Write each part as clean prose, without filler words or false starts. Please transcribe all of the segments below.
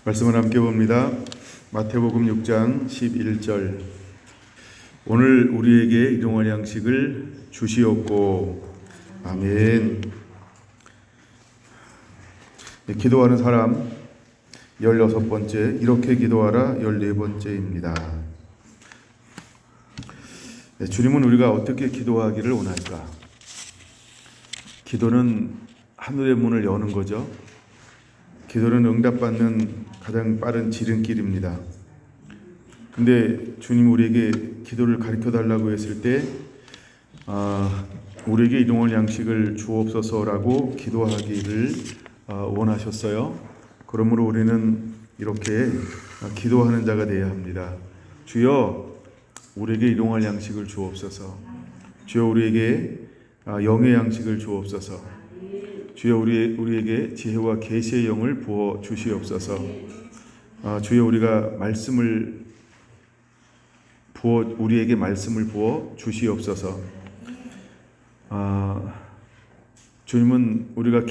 말씀을 함께 봅니다. 마태복음 6장 11절. 오늘 우리에게 일용할 양식을 주시옵고. 아멘. 기도하는 사람 16번째, 이렇게 기도하라 14번째입니다. 주님은 우리가 어떻게 기도하기를 원할까? 기도는 하늘의 문을 여는 거죠. 기도는 응답받는 가장 빠른 지름길입니다. 근데 주님 우리에게 기도를 가르쳐 달라고 했을 때 우리에게 일용할 양식을 주옵소서라고 기도하기를 원하셨어요. 그러므로 우리는 이렇게 기도하는 자가 되어야 합니다. 주여 우리에게 일용할 양식을 주옵소서. 주여 우리에게 영의 양식을 주옵소서. 주여 우리에게 지혜와 계시의 영을 부어 주시옵소서. 주여 우리에게 말씀을 부어 주시옵소서. 주님은 우리가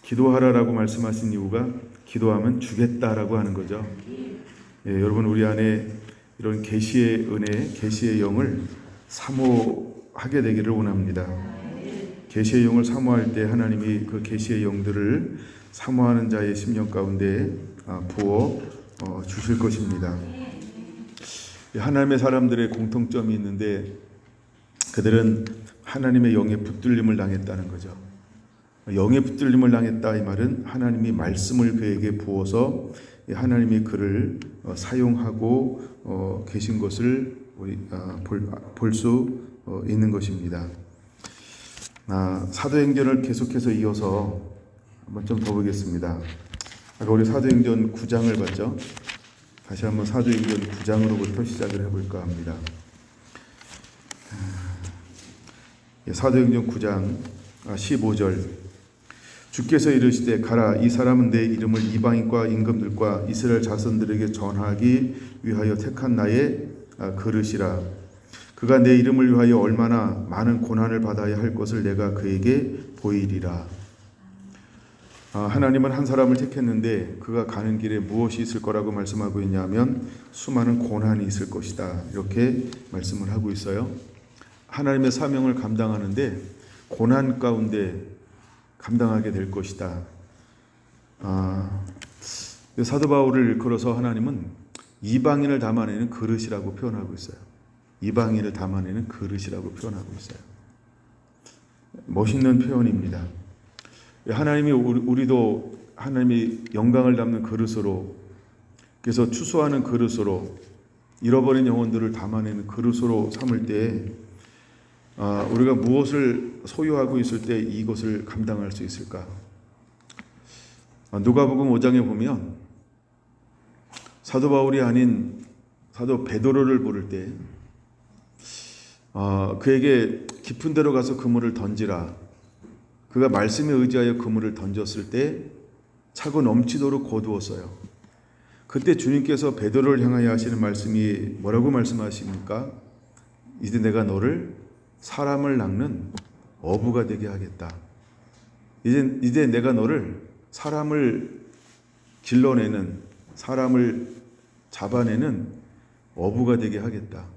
기도하라라고 말씀하신 이유가 기도하면 주겠다라고 하는 거죠. 여러분 우리 안에 이런 계시의 은혜, 계시의 영을 사모하게 되기를 원합니다. 계시의 영을 사모할 때 하나님이 그 계시의 영들을 사모하는 자의 심령 가운데 부어 주실 것입니다. 하나님의 사람들의 공통점이 있는데 그들은 하나님의 영에 붙들림을 당했다는 거죠. 영에 붙들림을 당했다 이 말은 하나님이 말씀을 그에게 부어서 하나님이 그를 사용하고 계신 것을 볼 수 있는 것입니다. 사도행전을 계속해서 이어서 한번 좀 더 보겠습니다. 아까 우리 사도행전 9장을 봤죠? 다시 한번 사도행전 9장으로부터 시작을 해볼까 합니다. 사도행전 9장 15절. 주께서 이르시되 가라, 이 사람은 내 이름을 이방인과 임금들과 이스라엘 자손들에게 전하기 위하여 택한 나의 그릇이라. 그가 내 이름을 위하여 얼마나 많은 고난을 받아야 할 것을 내가 그에게 보이리라. 하나님은 한 사람을 택했는데 그가 가는 길에 무엇이 있을 거라고 말씀하고 있냐면 수많은 고난이 있을 것이다. 이렇게 말씀을 하고 있어요. 하나님의 사명을 감당하는데 고난 가운데 감당하게 될 것이다. 사도 바울을 일컬어서 하나님은 이방인을 담아내는 그릇이라고 표현하고 있어요. 이방인을 담아내는 그릇이라고 표현하고 있어요. 멋있는 표현입니다. 하나님이 우리도 하나님이 영광을 담는 그릇으로, 그래서 추수하는 그릇으로, 잃어버린 영혼들을 담아내는 그릇으로 삼을 때 우리가 무엇을 소유하고 있을 때 이것을 감당할 수 있을까? 누가복음 5장에 보면 사도 바울이 아닌 사도 베드로를 부를 때 그에게 깊은 데로 가서 그물을 던지라. 그가 말씀에 의지하여 그물을 던졌을 때 차고 넘치도록 거두었어요. 그때 주님께서 베드로를 향하여 하시는 말씀이 뭐라고 말씀하십니까? 이제 내가 너를 사람을 낚는 어부가 되게 하겠다. 이제 내가 너를 사람을 길러내는, 사람을 잡아내는 어부가 되게 하겠다.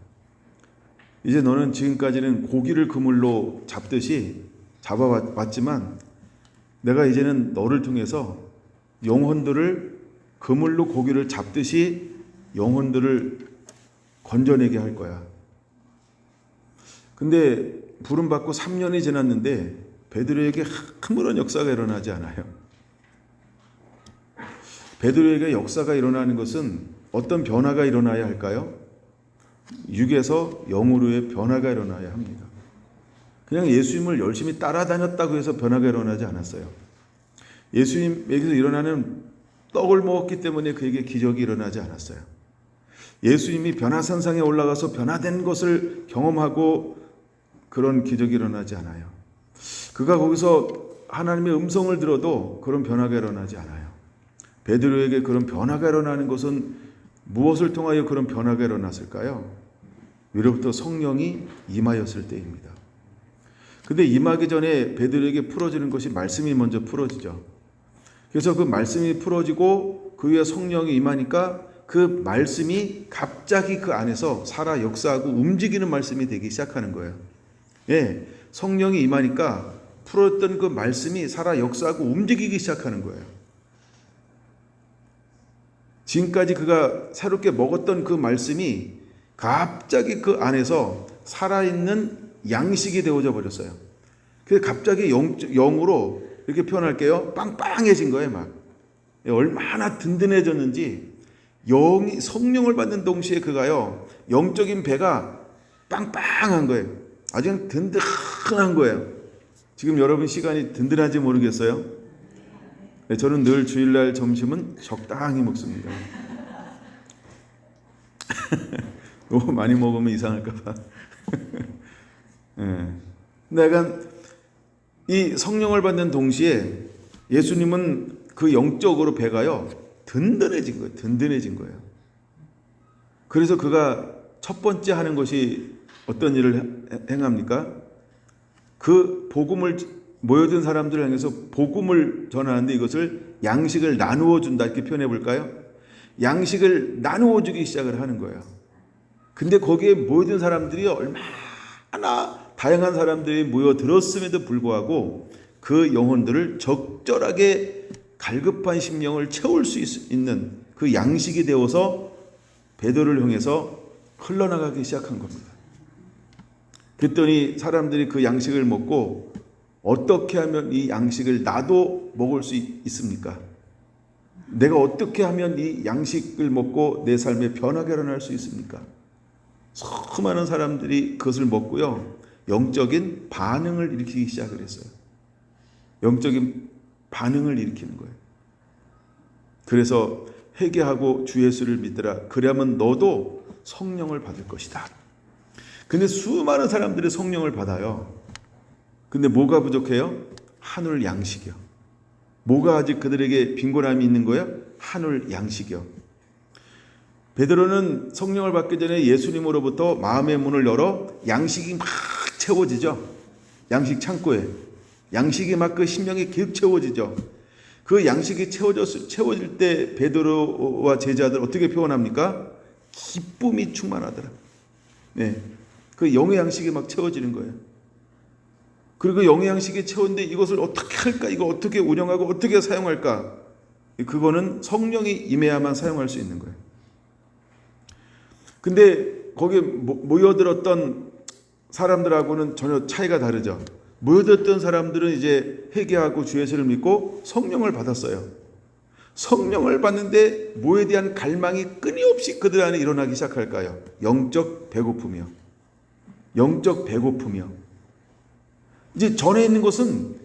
이제 너는 지금까지는 고기를 그물로 잡듯이 잡아왔지만 내가 이제는 너를 통해서 영혼들을 그물로 고기를 잡듯이 영혼들을 건져내게 할 거야. 근데 부름받고 3년이 지났는데 베드로에게 아무런 역사가 일어나지 않아요. 베드로에게 역사가 일어나는 것은 어떤 변화가 일어나야 할까요? 육에서 영으로의 변화가 일어나야 합니다. 그냥 예수님을 열심히 따라다녔다고 해서 변화가 일어나지 않았어요. 예수님에게서 일어나는 떡을 먹었기 때문에 그에게 기적이 일어나지 않았어요. 예수님이 변화산상에 올라가서 변화된 것을 경험하고 그런 기적이 일어나지 않아요. 그가 거기서 하나님의 음성을 들어도 그런 변화가 일어나지 않아요. 베드로에게 그런 변화가 일어나는 것은 무엇을 통하여 그런 변화가 일어났을까요? 위로부터 성령이 임하였을 때입니다. 근데 임하기 전에 베드로에게 풀어지는 것이 말씀이 먼저 풀어지죠. 그래서 그 말씀이 풀어지고 그 위에 성령이 임하니까 그 말씀이 갑자기 그 안에서 살아 역사하고 움직이는 말씀이 되기 시작하는 거예요. 예, 성령이 임하니까 풀었던 그 말씀이 살아 역사하고 움직이기 시작하는 거예요. 지금까지 그가 새롭게 먹었던 그 말씀이 갑자기 그 안에서 살아있는 양식이 되어져 버렸어요. 그래서 갑자기 영으로 이렇게 표현할게요. 빵빵해진 거예요, 막. 얼마나 든든해졌는지 성령을 받는 동시에 그가요, 영적인 배가 빵빵한 거예요. 아주 그냥 든든한 거예요. 지금 여러분 시간이 든든한지 모르겠어요. 저는 늘 주일날 점심은 적당히 먹습니다. 너무 많이 먹으면 이상할까봐. 근데 이 성령을 받는 동시에 예수님은 그 영적으로 배가요, 든든해진 거예요. 든든해진 거예요. 그래서 그가 첫 번째 하는 것이 어떤 일을 행합니까? 그 복음을 모여든 사람들을 향해서 복음을 전하는데 이것을 양식을 나누어 준다 이렇게 표현해 볼까요? 양식을 나누어 주기 시작을 하는 거예요. 근데 거기에 모여든 사람들이 얼마나 다양한 사람들이 모여들었음에도 불구하고 그 영혼들을 적절하게 갈급한 심령을 채울 수 있는 그 양식이 되어서 베드로를 향해서 흘러나가기 시작한 겁니다. 그랬더니 사람들이 그 양식을 먹고 어떻게 하면 이 양식을 나도 먹을 수 있습니까? 내가 어떻게 하면 이 양식을 먹고 내 삶에 변화가 일어날 수 있습니까? 수많은 사람들이 그것을 먹고요, 영적인 반응을 일으키기 시작을 했어요. 영적인 반응을 일으키는 거예요. 그래서 회개하고 주 예수를 믿으라. 그러면 너도 성령을 받을 것이다. 근데 수많은 사람들이 성령을 받아요. 근데 뭐가 부족해요? 한울 양식이요. 뭐가 아직 그들에게 빈곤함이 있는 거예요? 한울 양식이요. 베드로는 성령을 받기 전에 예수님으로부터 마음의 문을 열어 양식이 막 채워지죠. 양식 창고에 양식이 막 그 심령이 계속 채워지죠. 그 양식이 채워질 때 베드로와 제자들 어떻게 표현합니까? 기쁨이 충만하더라. 네, 그 영의 양식이 막 채워지는 거예요. 그리고 영의 양식이 채웠는데 이것을 어떻게 할까? 이거 어떻게 운영하고 어떻게 사용할까? 그거는 성령이 임해야만 사용할 수 있는 거예요. 근데 거기에 모여들었던 사람들하고는 전혀 차이가 다르죠. 모여들었던 사람들은 이제 회개하고 주 예수를 믿고 성령을 받았어요. 성령을 받는데 뭐에 대한 갈망이 끊임없이 그들 안에 일어나기 시작할까요? 영적 배고픔이요. 영적 배고픔이요. 이제 전에 있는 것은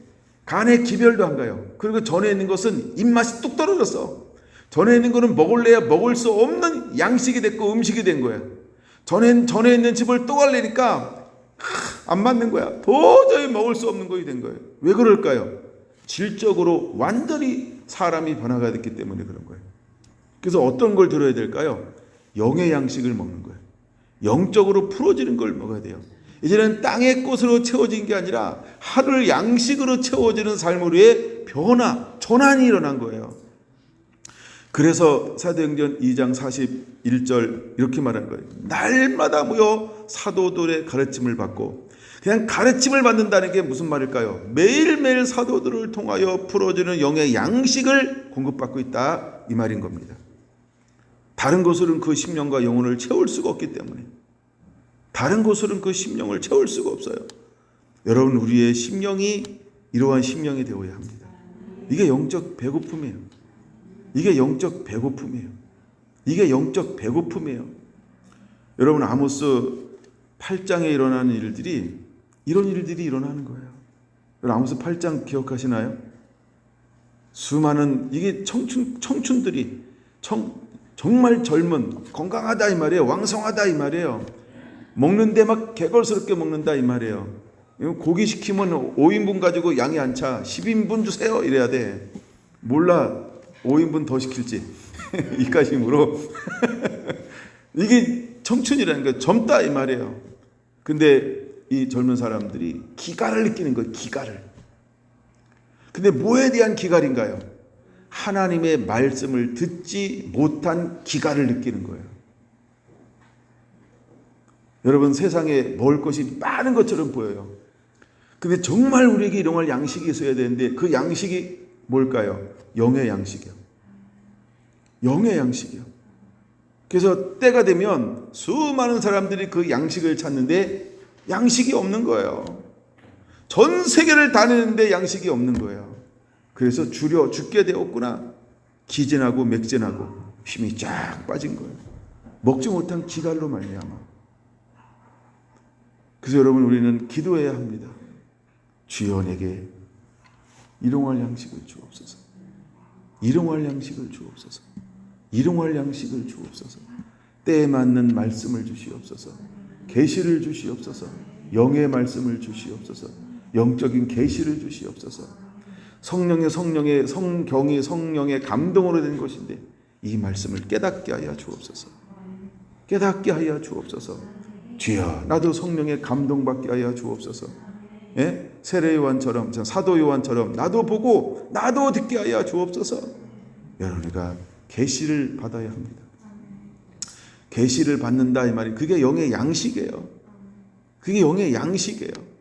간의 기별도 안 가요. 그리고 전에 있는 것은 입맛이 뚝 떨어졌어. 전에 있는 거는 먹을래야 먹을 수 없는 양식이 됐고 음식이 된 거예요. 전에 있는 집을 또 가려니까 안 맞는 거야. 도저히 먹을 수 없는 것이 된 거예요. 왜 그럴까요? 질적으로 완전히 사람이 변화가 됐기 때문에 그런 거예요. 그래서 어떤 걸 들어야 될까요? 영의 양식을 먹는 거예요. 영적으로 풀어지는 걸 먹어야 돼요. 이제는 땅의 것으로 채워진 게 아니라 하늘 양식으로 채워지는 삶을 위해 변화, 전환이 일어난 거예요. 그래서 사도행전 2장 41절 이렇게 말하는 거예요. 날마다 모여 사도들의 가르침을 받고, 그냥 가르침을 받는다는 게 무슨 말일까요? 매일매일 사도들을 통하여 풀어주는 영의 양식을 공급받고 있다, 이 말인 겁니다. 다른 것으로는 그 심령과 영혼을 채울 수가 없기 때문에, 다른 것으로는 그 심령을 채울 수가 없어요. 여러분, 우리의 심령이 이러한 심령이 되어야 합니다. 이게 영적 배고픔이에요. 이게 영적 배고픔이에요. 이게 영적 배고픔이에요. 여러분, 아모스 8장에 일어나는 일들이 이런 일들이 일어나는 거예요. 여러분, 아모스 8장 기억하시나요? 수많은 이게 청춘들이 정말 젊은, 건강하다 이 말이에요. 왕성하다 이 말이에요. 먹는데 막 개걸스럽게 먹는다 이 말이에요. 고기 시키면 5인분 가지고 양이 안 차. 10인분 주세요 이래야 돼. 몰라 5인분 더 시킬지. 이까심으로. 이게 청춘이라는 거예요. 젊다 이 말이에요. 근데 이 젊은 사람들이 기갈을 느끼는 거예요. 기갈을. 근데 뭐에 대한 기갈인가요? 하나님의 말씀을 듣지 못한 기갈을 느끼는 거예요. 여러분, 세상에 먹을 것이 많은 것처럼 보여요. 근데 정말 우리에게 일용할 양식이 있어야 되는데 그 양식이 뭘까요? 영의 양식이요. 영의 양식이요. 그래서 때가 되면 수많은 사람들이 그 양식을 찾는데 양식이 없는 거예요. 전 세계를 다니는데 양식이 없는 거예요. 그래서 죽게 되었구나. 기진하고 맥진하고 힘이 쫙 빠진 거예요. 먹지 못한 기갈로 말미암아. 그래서 여러분, 우리는 기도해야 합니다. 주여 내게 일용할 양식을 주옵소서. 일용할 양식을 주옵소서. 일용할 양식을 주옵소서. 때에 맞는 말씀을 주시옵소서. 계시를 주시옵소서. 영의 말씀을 주시옵소서. 영적인 계시를 주시옵소서. 성경이 성령의 감동으로 된 것인데 이 말씀을 깨닫게 하여 주옵소서. 깨닫게 하여 주옵소서. 주여, 나도 성령의 감동받게 하여 주옵소서. 예? 세례 요한처럼, 사도 요한처럼 나도 보고 나도 듣게 하여 주옵소서. 여러분과 계시를 받아야 합니다. 계시를 받는다 이 말이 그게 영의 양식이에요. 그게 영의 양식이에요.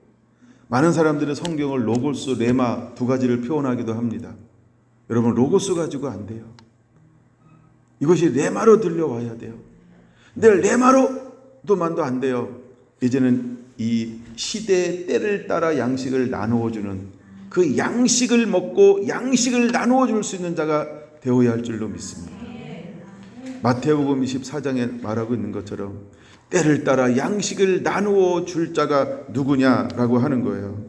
많은 사람들은 성경을 로고스, 레마 두 가지를 표현하기도 합니다. 여러분, 로고스 가지고 안 돼요. 이것이 레마로 들려와야 돼요. 근데 레마로도만도 안 돼요. 이제는 이 시대의 때를 따라 양식을 나누어 주는, 그 양식을 먹고 양식을 나누어 줄 수 있는 자가 되어야 할 줄로 믿습니다. 마태복음 24장에 말하고 있는 것처럼 때를 따라 양식을 나누어 줄 자가 누구냐라고 하는 거예요.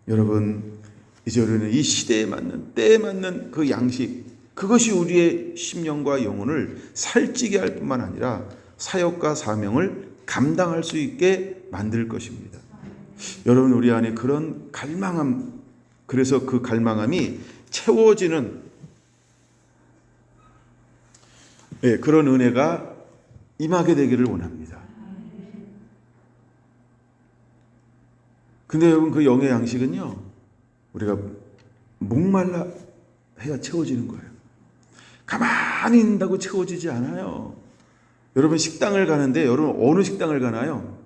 여러분, 이제 우리는 이 시대에 맞는, 때에 맞는 그 양식, 그것이 우리의 심령과 영혼을 살찌게 할 뿐만 아니라 사역과 사명을 감당할 수 있게 만들 것입니다. 여러분, 우리 안에 그런 갈망함, 그래서 그 갈망함이 채워지는 그런 은혜가 임하게 되기를 원합니다. 근데 여러분, 그 영의 양식은요, 우리가 목말라 해야 채워지는 거예요. 가만히 있는다고 채워지지 않아요. 여러분, 식당을 가는데 여러분 어느 식당을 가나요?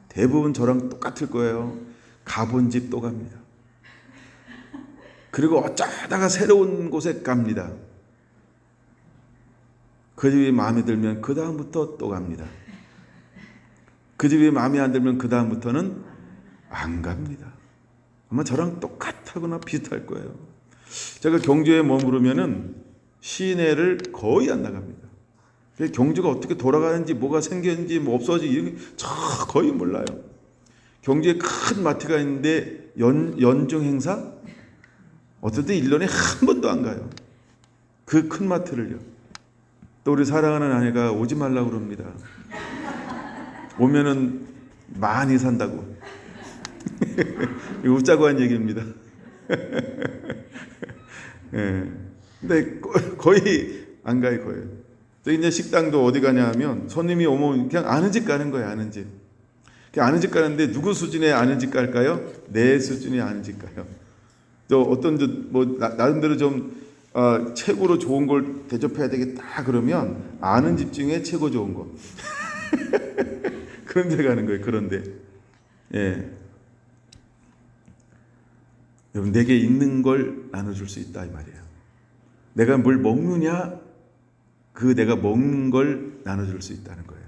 대부분 저랑 똑같을 거예요. 가본 집 또 갑니다. 그리고 어쩌다가 새로운 곳에 갑니다. 그 집이 마음에 들면 그 다음부터 또 갑니다. 그 집이 마음에 안 들면 그 다음부터는 안 갑니다. 아마 저랑 똑같거나 비슷할 거예요. 제가 경주에 머무르면은 시내를 거의 안 나갑니다. 경주가 어떻게 돌아가는지, 뭐가 생겼는지, 뭐 없어지는지 저 거의 몰라요. 경주에 큰 마트가 있는데 연중 행사? 어떨 때 1년에 한 번도 안 가요. 그 큰 마트를요. 또 우리 사랑하는 아내가 오지 말라고 그럽니다. 오면은 많이 산다고. 이거 웃자고 한 얘기입니다. 예. 근데 거의 안 가요, 거의. 저희 이제 식당도 어디 가냐 하면 손님이 오면 그냥 아는 집 가는 거예요, 아는 집. 그냥 아는 집 가는데 누구 수준의 아는 집 갈까요? 내 수준의 아는 집 가요. 저 어떤 나름대로 좀 최고로 좋은 걸 대접해야 되겠다 그러면 아는 집 중에 최고 좋은 거. 그런 데 가는 거예요, 그런데. 예. 여러분, 내게 있는 걸 나눠줄 수 있다 이 말이에요. 내가 뭘 먹느냐, 그 내가 먹는 걸 나눠줄 수 있다는 거예요.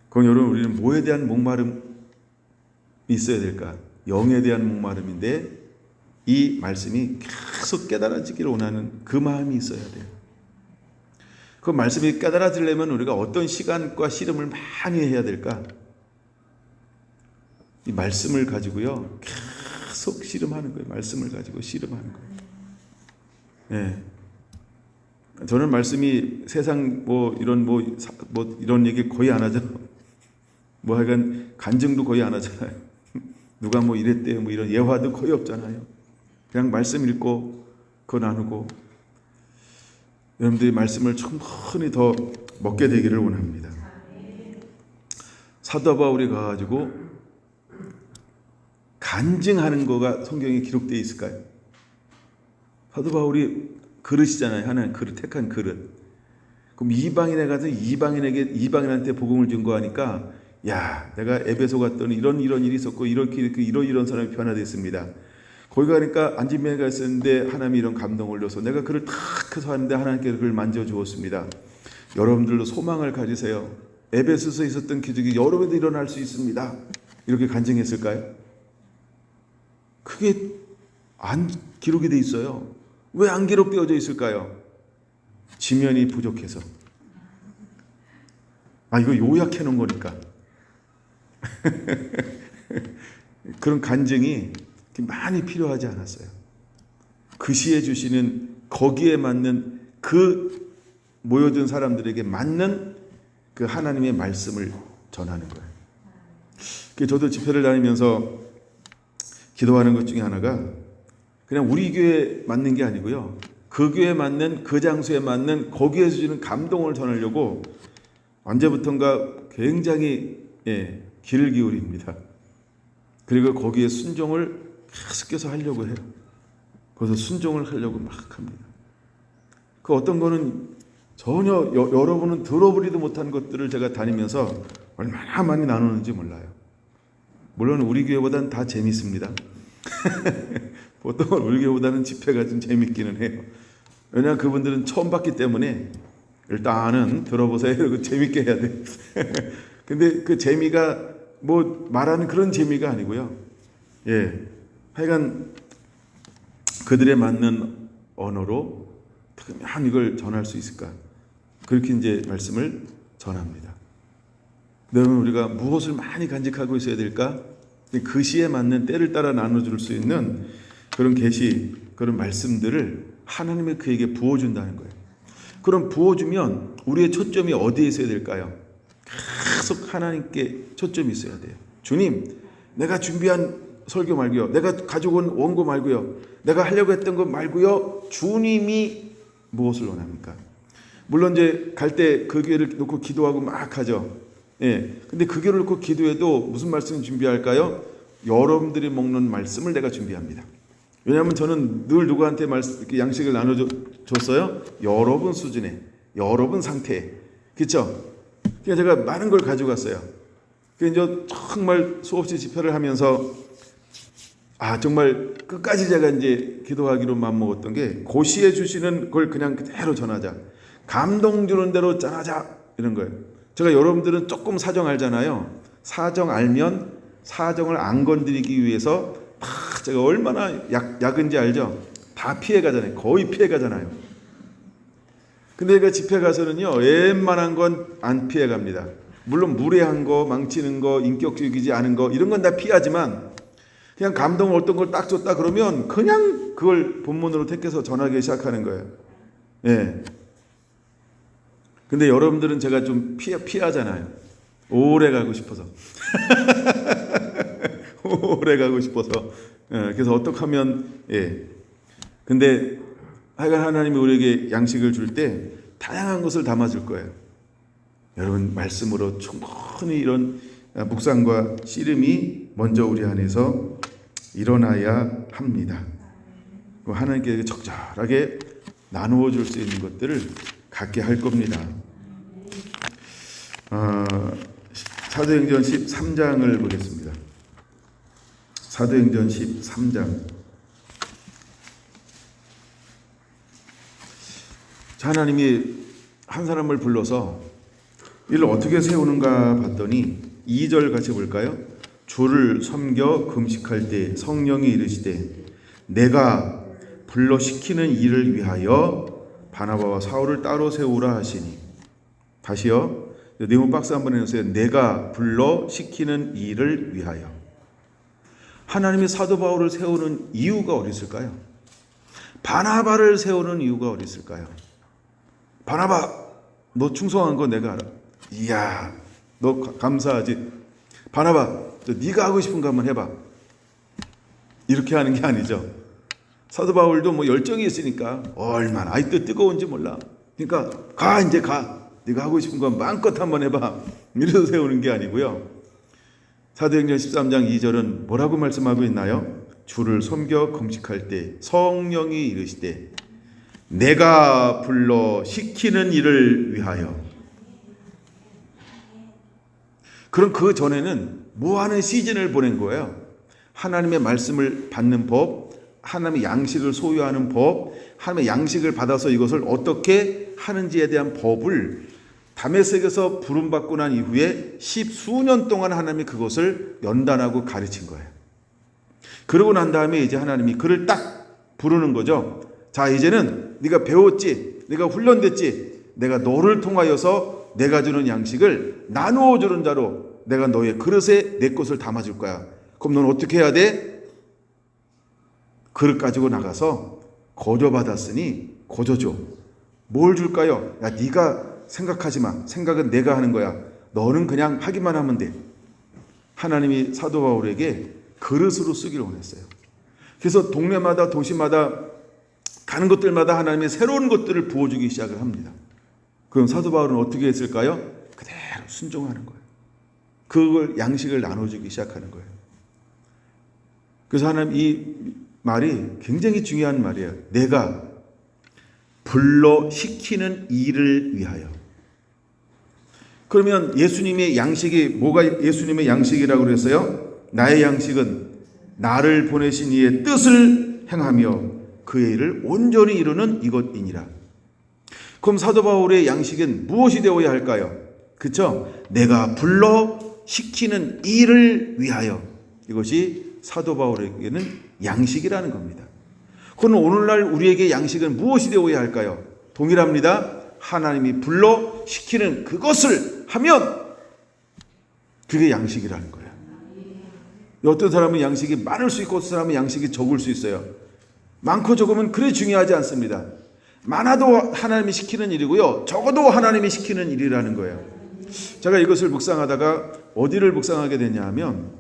그럼 여러분, 우리는 뭐에 대한 목마름이 있어야 될까? 영에 대한 목마름인데 이 말씀이 계속 깨달아지기를 원하는 그 마음이 있어야 돼요. 그 말씀이 깨달아지려면 우리가 어떤 시간과 씨름을 많이 해야 될까? 이 말씀을 가지고요, 계속 씨름하는 거예요. 말씀을 가지고 씨름하는 거예요. 예. 저는 말씀이 세상 이런 얘기 거의 안 하죠. 하여간 간증도 거의 안 하잖아요. 누가 이랬대요, 이런 예화도 거의 없잖아요. 그냥 말씀 읽고 그거 나누고, 여러분들이 말씀을 충분히 더 먹게 되기를 원합니다. 사도 바울이 가가지고 간증하는 거가 성경에 기록되어 있을까요? 사도 바울이 그릇이잖아요. 하나님 그릇, 택한 그릇. 그럼 이방인에 가서 이방인한테 복음을 증거하니까, 야, 내가 에베소 갔더니 이런 일이 있었고 이런 사람이 변화됐습니다. 거기 가니까 안진뱅이가 있었는데 하나님이 이런 감동을 줘서 내가 그를 탁 해서 하는데 하나님께 그를 만져 주었습니다. 여러분들도 소망을 가지세요. 에베소서에 있었던 기적이 여러분도 일어날 수 있습니다. 이렇게 간증했을까요? 그게 안 기록이 돼 있어요. 왜 안 기록되어져 있을까요? 지면이 부족해서. 이거 요약해 놓은 거니까. 그런 간증이 많이 필요하지 않았어요. 그 시에 주시는 거기에 맞는 그 모여든 사람들에게 맞는 그 하나님의 말씀을 전하는 거예요. 저도 집회를 다니면서 기도하는 것 중에 하나가 그냥 우리 교회에 맞는 게 아니고요. 그 교회에 맞는 그 장소에 맞는 거기에서 주는 감동을 전하려고 언제부턴가 굉장히 귀를 기울입니다. 그리고 거기에 순종을 계속해서 하려고 해요. 그래서 순종을 하려고 막 합니다. 그 어떤 거는 전혀 여러분은 들어보지도 못한 것들을 제가 다니면서 얼마나 많이 나누는지 몰라요. 물론 우리 교회보다는 다 재밌습니다. 보통은 우리 교회보다는 집회가 좀 재밌기는 해요. 왜냐하면 그분들은 처음 봤기 때문에 일단은 들어보세요. 그리고 재밌게 해야 돼. 근데 그 재미가 뭐 말하는 그런 재미가 아니고요. 하여간 그들에 맞는 언어로 어떻게 하면 이걸 전할 수 있을까? 그렇게 이제 말씀을 전합니다. 그러면 우리가 무엇을 많이 간직하고 있어야 될까? 그 시에 맞는 때를 따라 나눠줄 수 있는 그런 계시, 그런 말씀들을 하나님이 그에게 부어준다는 거예요. 그럼 부어주면 우리의 초점이 어디에 있어야 될까요? 계속 하나님께 초점이 있어야 돼요. 주님, 내가 준비한 설교 말고요. 내가 가지고 온 원고 말고요. 내가 하려고 했던 것 말고요. 주님이 무엇을 원합니까? 물론 이제 갈 때 그 교회를 놓고 기도하고 막 하죠. 근데 그 교회를 놓고 기도해도 무슨 말씀 준비할까요? 여러분들이 먹는 말씀을 내가 준비합니다. 왜냐하면 저는 늘 누구한테 양식을 나눠줬어요? 여러분 수준에, 여러분 상태에. 그렇죠? 그래서 제가 많은 걸 가져갔어요. 그래서 이제 정말 수없이 집회를 하면서 정말 끝까지 제가 이제 기도하기로 마음먹었던 게 고시에 주시는 걸 그냥 그대로 전하자. 감동 주는 대로 전하자. 이런 거예요. 제가 여러분들은 조금 사정 알잖아요. 사정 알면 사정을 안 건드리기 위해서 다 제가 얼마나 약은지 알죠? 다 피해가잖아요. 거의 피해가잖아요. 근데 제가 집회 가서는요, 웬만한 건 안 피해갑니다. 물론 무례한 거, 망치는 거, 인격적이지 않은 거 이런 건 다 피하지만 그냥 감동 어떤 걸 딱 줬다 그러면 그냥 그걸 본문으로 택해서 전하기 시작하는 거예요. 근데 여러분들은 제가 좀 피하잖아요. 오래 가고 싶어서. 오래 가고 싶어서. 그래서 어떻게 하면, 근데 하여간 하나님이 우리에게 양식을 줄 때 다양한 것을 담아줄 거예요. 여러분, 말씀으로 충분히 이런 묵상과 씨름이 먼저 우리 안에서 일어나야 합니다. 하나님께 적절하게 나누어 줄 수 있는 것들을 갖게 할 겁니다. 사도행전 13장을 보겠습니다. 사도행전 13장. 하나님이 한 사람을 불러서 이를 어떻게 세우는가 봤더니 2절 같이 볼까요? 주를 섬겨 금식할 때 성령이 이르시되 내가 불러 시키는 일을 위하여 바나바와 사울을 따로 세우라 하시니. 다시요. 네모 박스 한번 해주세요. 내가 불러 시키는 일을 위하여. 하나님이 사도 바울을 세우는 이유가 어디 있을까요? 바나바를 세우는 이유가 어디 있을까요? 바나바, 너 충성한 거 내가 알아. 이야, 너 감사하지. 바나바, 네가 하고 싶은 거 한번 해봐. 이렇게 하는 게 아니죠. 사도 바울도 뭐 열정이 있으니까 얼마나 아직도 뜨거운지 몰라. 그러니까 이제 가. 네가 하고 싶은 거 마음껏 한번 해봐. 이래서 세우는 게 아니고요. 사도행전 13장 2절은 뭐라고 말씀하고 있나요? 주를 섬겨 금식할 때 성령이 이르시되 내가 불러 시키는 일을 위하여. 그럼 그 전에는 뭐하는 시즌을 보낸 거예요? 하나님의 말씀을 받는 법, 하나님의 양식을 소유하는 법, 하나님의 양식을 받아서 이것을 어떻게 하는지에 대한 법을 다메섹에서 부름받고 난 이후에 10수년 동안 하나님이 그것을 연단하고 가르친 거예요. 그러고 난 다음에 이제 하나님이 그를 딱 부르는 거죠. 자, 이제는 네가 배웠지, 네가 훈련됐지, 내가 너를 통하여서 내가 주는 양식을 나누어 주는 자로 내가 너의 그릇에 내 것을 담아줄 거야. 그럼 넌 어떻게 해야 돼? 그릇 가지고 나가서 거저 받았으니 거저 줘. 뭘 줄까요? 야, 네가 생각하지 마. 생각은 내가 하는 거야. 너는 그냥 하기만 하면 돼. 하나님이 사도 바울에게 그릇으로 쓰기를 원했어요. 그래서 동네마다 도시마다 가는 곳들마다 하나님이 새로운 것들을 부어주기 시작을 합니다. 그럼 사도 바울은 어떻게 했을까요? 그대로 순종하는 거예요. 그걸 양식을 나눠주기 시작하는 거예요. 그래서 하나님 이 말이 굉장히 중요한 말이에요. 내가 불러 시키는 일을 위하여. 그러면 예수님의 양식이 뭐가 예수님의 양식이라고 그랬어요? 나의 양식은 나를 보내신 이의 뜻을 행하며 그의 일을 온전히 이루는 이것이니라. 그럼 사도 바울의 양식은 무엇이 되어야 할까요? 그렇죠? 내가 불러 시키는 일을 위하여. 이것이 사도 바울에게는 양식이라는 겁니다. 그럼 오늘날 우리에게 양식은 무엇이 되어야 할까요? 동일합니다. 하나님이 불러 시키는 그것을 하면 그게 양식이라는 거예요. 어떤 사람은 양식이 많을 수 있고 어떤 사람은 양식이 적을 수 있어요. 많고 적으면 그리 중요하지 않습니다. 많아도 하나님이 시키는 일이고요, 적어도 하나님이 시키는 일이라는 거예요. 제가 이것을 묵상하다가 어디를 묵상하게 되냐 하면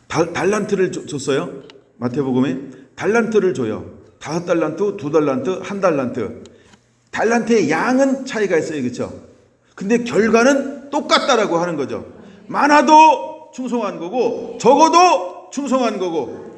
달란트를 줬어요. 마태복음에 달란트를 줘요. 5달란트, 2달란트, 1달란트. 달란트의 양은 차이가 있어요. 그렇죠? 근데 결과는 똑같다라고 하는 거죠. 많아도 충성한 거고 적어도 충성한 거고.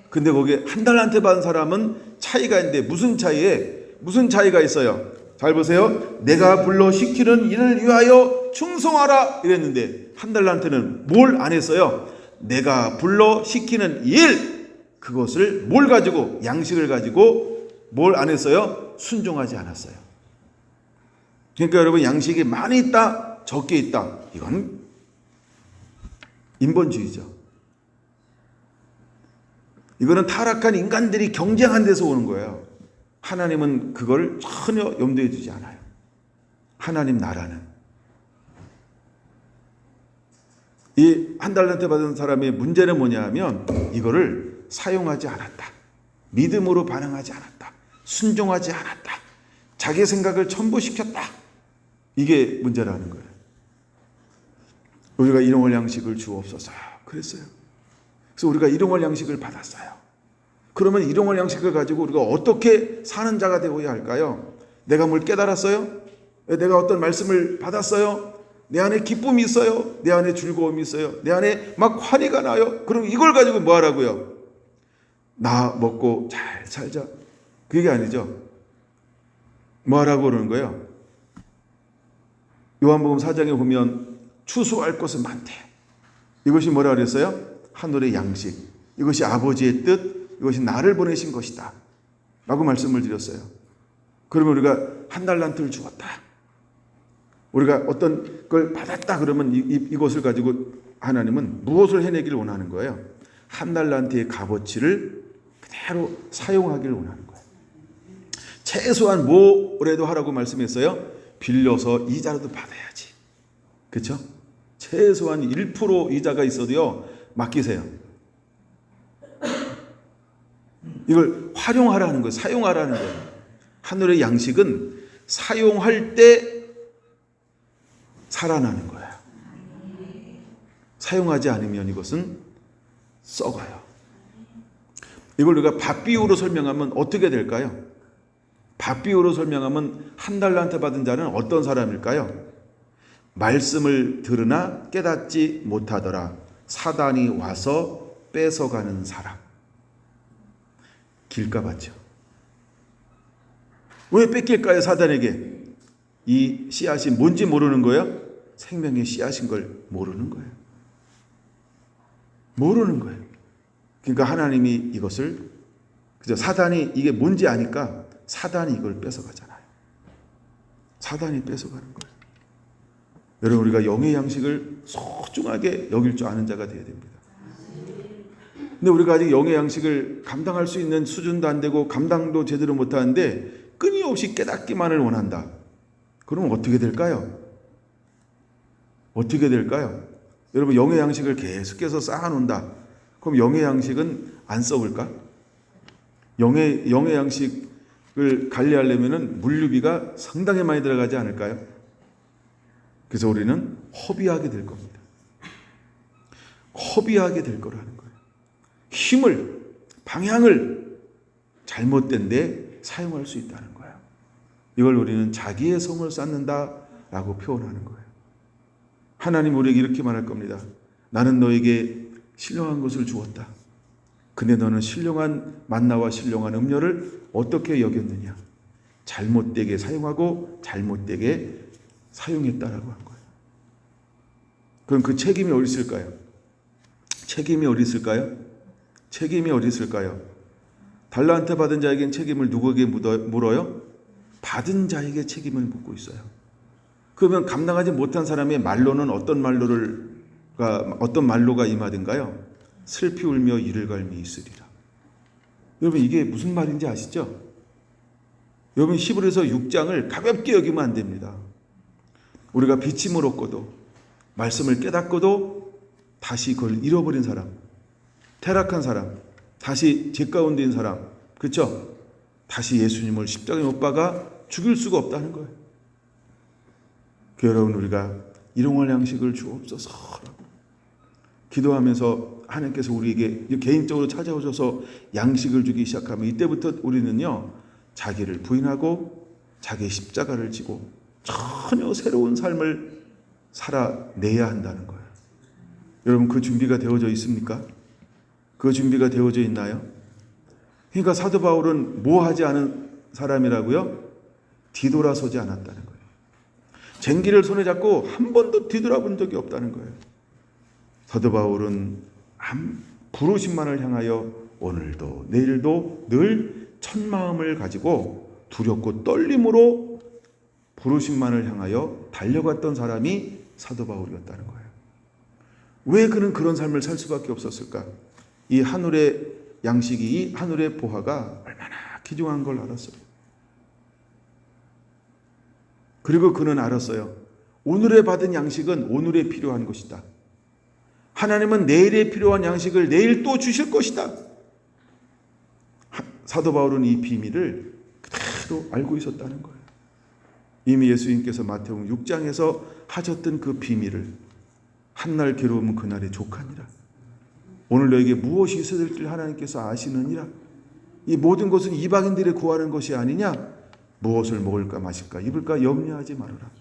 근데 거기에 1달란트 받은 사람은 차이가 있는데 무슨 차이가 있어요? 잘 보세요. 내가 불러 시키는 일을 위하여 충성하라 이랬는데 1달란트는 뭘 안 했어요? 내가 불러 시키는 일, 그것을 뭘 가지고, 양식을 가지고 뭘 안 했어요? 순종하지 않았어요. 그러니까 여러분, 양식이 많이 있다, 적게 있다, 이건 인본주의죠. 이거는 타락한 인간들이 경쟁한 데서 오는 거예요. 하나님은 그걸 전혀 염두에 두지 않아요. 하나님 나라는 이 1달란트 받은 사람의 문제는 뭐냐 하면 이거를 사용하지 않았다, 믿음으로 반응하지 않았다, 순종하지 않았다, 자기 생각을 첨부시켰다, 이게 문제라는 거예요. 우리가 일용할 양식을 주옵소서 그랬어요. 그래서 우리가 일용할 양식을 받았어요. 그러면 일용할 양식을 가지고 우리가 어떻게 사는 자가 되어야 할까요? 내가 뭘 깨달았어요? 내가 어떤 말씀을 받았어요? 내 안에 기쁨이 있어요? 내 안에 즐거움이 있어요? 내 안에 막 환희가 나요? 그럼 이걸 가지고 뭐 하라고요? 나 먹고 잘 살자, 그게 아니죠. 뭐 하라고 그러는 거예요? 요한복음 4장에 보면 추수할 것은 많대. 이것이 뭐라 그랬어요? 하늘의 양식, 이것이 아버지의 뜻, 이것이 나를 보내신 것이다 라고 말씀을 드렸어요. 그러면 우리가 1달란트를 주었다, 우리가 어떤 걸 받았다 그러면 이것을 가지고 하나님은 무엇을 해내기를 원하는 거예요? 1달란트의 값어치를 그대로 사용하기를 원하는 거예요. 최소한 뭐라도 하라고 말씀했어요? 빌려서 이자라도 받아야지. 그렇죠? 최소한 1% 이자가 있어도요, 맡기세요. 이걸 활용하라는 거예요. 사용하라는 거예요. 하늘의 양식은 사용할 때 살아나는 거예요. 사용하지 않으면 이것은 썩어요. 이걸 우리가 밥 비유로 설명하면 어떻게 될까요? 밥 비유로 설명하면 1달란트 받은 자는 어떤 사람일까요? 말씀을 들으나 깨닫지 못하더라, 사단이 와서 뺏어가는 사람. 길가 같죠. 왜 뺏길까요? 사단에게. 이 씨앗이 뭔지 모르는 거예요? 생명의 씨앗인 걸 모르는 거예요. 모르는 거예요. 그러니까 하나님이 이것을, 그죠? 사단이 이게 뭔지 아니까 사단이 이걸 뺏어가잖아요. 사단이 뺏어가는 거예요. 여러분, 우리가 영의 양식을 소중하게 여길 줄 아는 자가 되어야 됩니다. 근데 우리가 아직 영의 양식을 감당할 수 있는 수준도 안 되고 감당도 제대로 못하는데 끊임없이 깨닫기만을 원한다. 그러면 어떻게 될까요? 어떻게 될까요? 여러분, 영의 양식을 계속해서 쌓아놓는다. 그럼 영의 양식은 안 썩을까? 영의 양식을 관리하려면 물류비가 상당히 많이 들어가지 않을까요? 그래서 우리는 허비하게 될 겁니다. 허비하게 될 거라는 거예요. 힘을, 방향을 잘못된 데 사용할 수 있다는 거예요. 이걸 우리는 자기의 성을 쌓는다라고 표현하는 거예요. 하나님 우리에게 이렇게 말할 겁니다. 나는 너에게 신령한 것을 주었다. 근데 너는 신령한 만나와 신령한 음료를 어떻게 여겼느냐? 잘못되게 사용하고 잘못되게 사용했다라고 한 거예요. 그럼 그 책임이 어디 있을까요? 책임이 어디 있을까요? 책임이 어디 있을까요? 달란트 받은 자에겐 책임을 누구에게 물어요? 받은 자에게 책임을 묻고 있어요. 그러면 감당하지 못한 사람의 말로는 어떤 말로가 임하든가요? 슬피 울며 이를 갈미 있으리라. 여러분, 이게 무슨 말인지 아시죠? 여러분, 히브리서 6장을 가볍게 여기면 안 됩니다. 우리가 비침을 얻고도 말씀을 깨닫고도 다시 그걸 잃어버린 사람, 퇴락한 사람, 다시 죄 가운데 있는 사람, 그렇죠? 다시 예수님을 십자가에 못 박아 죽일 수가 없다는 거예요. 여러분, 우리가 일용할 양식을 주옵소서라고 기도하면서 하나님께서 우리에게 개인적으로 찾아오셔서 양식을 주기 시작하면 이때부터 우리는요, 자기를 부인하고 자기의 십자가를 지고 전혀 새로운 삶을 살아내야 한다는 거예요. 여러분, 그 준비가 되어져 있습니까? 그 준비가 되어져 있나요? 그러니까 사도 바울은 뭐 하지 않은 사람이라고요? 뒤돌아서지 않았다는 거예요. 쟁기를 손에 잡고 한 번도 뒤돌아본 적이 없다는 거예요. 사도 바울은 부르심만을 향하여 오늘도 내일도 늘 첫마음을 가지고 두렵고 떨림으로 부르심만을 향하여 달려갔던 사람이 사도 바울이었다는 거예요. 왜 그는 그런 삶을 살 수밖에 없었을까? 이 하늘의 양식이, 이 하늘의 보화가 얼마나 귀중한 걸 알았어요. 그리고 그는 알았어요. 오늘에 받은 양식은 오늘에 필요한 것이다. 하나님은 내일에 필요한 양식을 내일 또 주실 것이다. 사도 바울은 이 비밀을 그대로 알고 있었다는 거예요. 이미 예수님께서 마태복음 6장에서 하셨던 그 비밀을 한날 괴로움은 그날의 족하니라. 오늘 너에게 무엇이 있어야 될지 하나님께서 아시느니라. 이 모든 것은 이방인들이 구하는 것이 아니냐? 무엇을 먹을까 마실까 입을까 염려하지 말아라.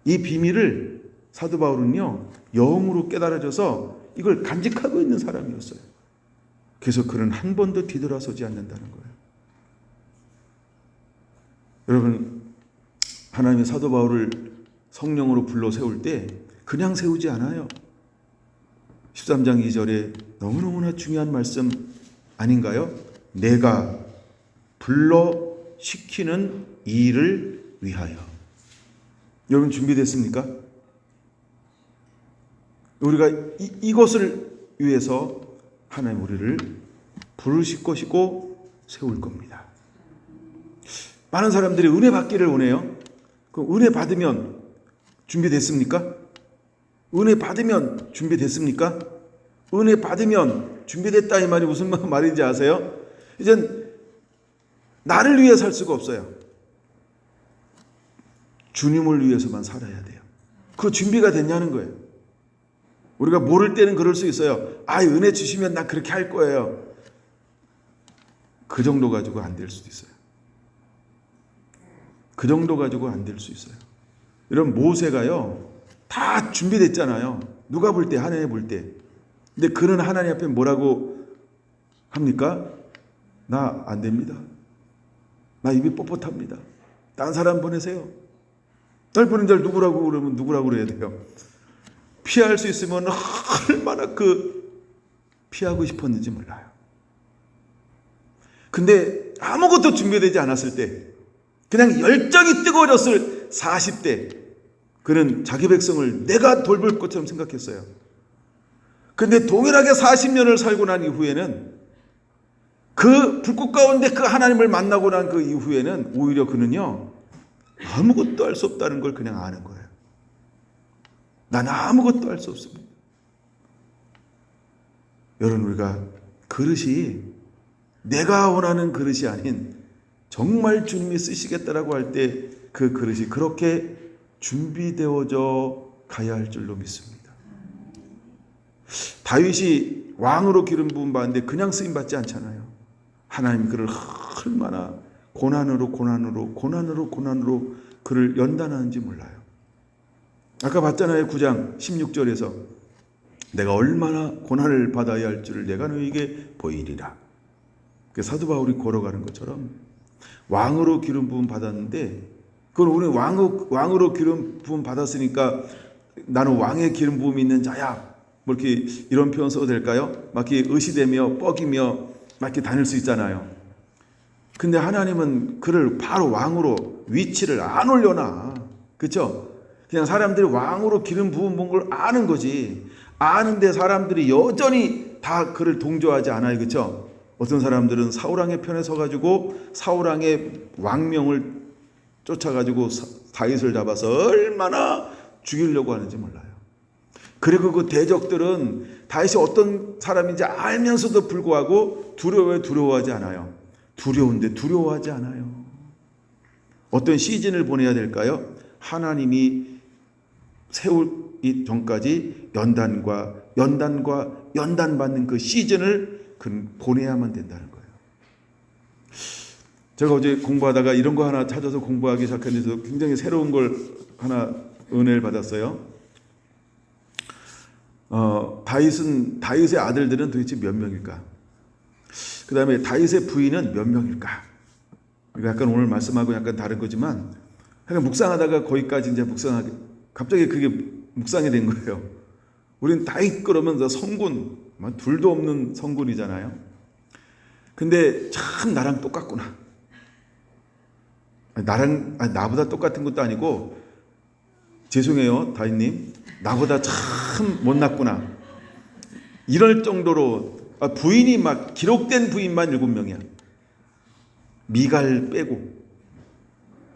이 비밀을 사도 바울은요, 영으로 깨달아져서 이걸 간직하고 있는 사람이었어요. 그래서 그는 한 번도 뒤돌아서지 않는다는 거예요. 여러분, 하나님이 사도 바울을 성령으로 불러 세울 때 그냥 세우지 않아요. 13장 2절에 너무너무나 중요한 말씀 아닌가요? 내가 불러 시키는 일을 위하여. 여러분, 준비됐습니까? 우리가 이것을 위해서 하나님 우리를 부르실 것이고 세울 겁니다. 많은 사람들이 은혜 받기를 원해요. 그럼 은혜 받으면 준비됐습니까? 은혜 받으면 준비됐습니까? 은혜 받으면 준비됐다, 이 말이 무슨 말인지 아세요? 이젠 나를 위해 살 수가 없어요. 주님을 위해서만 살아야 돼요. 그 준비가 됐냐는 거예요. 우리가 모를 때는 그럴 수 있어요. 은혜 주시면 나 그렇게 할 거예요. 그 정도 가지고 안 될 수도 있어요. 그 정도 가지고 안 될 수 있어요. 이런 모세가요, 다 준비됐잖아요. 누가 볼 때, 하나님 볼 때. 근데 그는 하나님 앞에 뭐라고 합니까? 나 안 됩니다. 나 입이 뻣뻣합니다. 딴 사람 보내세요. 날 보낸 자를 누구라고 그러면 누구라고 그래야 돼요? 피할 수 있으면 얼마나 피하고 싶었는지 몰라요. 근데 아무것도 준비되지 않았을 때, 그냥 열정이 뜨거워졌을 40대, 그는 자기 백성을 내가 돌볼 것처럼 생각했어요. 근데 동일하게 40년을 살고 난 이후에는, 그 불꽃 가운데 그 하나님을 만나고 난 그 이후에는 오히려 그는요, 아무것도 할 수 없다는 걸 그냥 아는 거예요. 난 아무것도 할 수 없습니다. 여러분, 우리가 그릇이 내가 원하는 그릇이 아닌 정말 주님이 쓰시겠다라고 할 때 그 그릇이 그렇게 준비되어져 가야 할 줄로 믿습니다. 다윗이 왕으로 기름 부음 받는데 그냥 쓰임 받지 않잖아요. 하나님이 그를 얼마나 고난으로 그를 연단하는지 몰라요. 아까 봤잖아요. 9장 16절에서 내가 얼마나 고난을 받아야 할 줄을 내가 너에게 보이리라. 사도 바울이 걸어가는 것처럼 왕으로 기름 부음 받았는데, 그건 우리 왕으로 기름 부음 받았으니까 나는 왕의 기름 부음이 있는 자야, 뭐 이렇게 이런 표현 써도 될까요? 막 이렇게 의시되며 뻐기며 막 이렇게 다닐 수 있잖아요. 근데 하나님은 그를 바로 왕으로 위치를 안 올려놔. 그렇죠? 그냥 사람들이 왕으로 기름 부음 본 걸 아는 거지. 아는데 사람들이 여전히 다 그를 동조하지 않아요. 그렇죠? 어떤 사람들은 사울왕의 편에 서가지고 사울왕의 왕명을 쫓아가지고 다윗을 잡아서 얼마나 죽이려고 하는지 몰라요. 그리고 그 대적들은 다윗이 어떤 사람인지 알면서도 불구하고 두려워하지 않아요. 두려운데 두려워하지 않아요. 어떤 시즌을 보내야 될까요? 하나님이 세우기 전까지 연단받는 그 시즌을 보내야만 된다는 거예요. 제가 어제 공부하다가 이런 거 하나 찾아서 공부하기 시작했는데 굉장히 새로운 걸 하나 은혜를 받았어요. 다윗의 아들들은 도대체 몇 명일까? 그 다음에 다윗의 부인은 몇 명일까? 약간 오늘 말씀하고 약간 다른 거지만, 약간 묵상하다가 거기까지 이제 갑자기 그게 묵상이 된 거예요. 우리는 다윗 그러면 성군, 둘도 없는 성군이잖아요. 근데 참 나랑 똑같구나. 나보다 똑같은 것도 아니고, 죄송해요 다윗님, 나보다 참 못났구나, 이럴 정도로 부인이 막 기록된 부인만 7명이야. 미갈 빼고.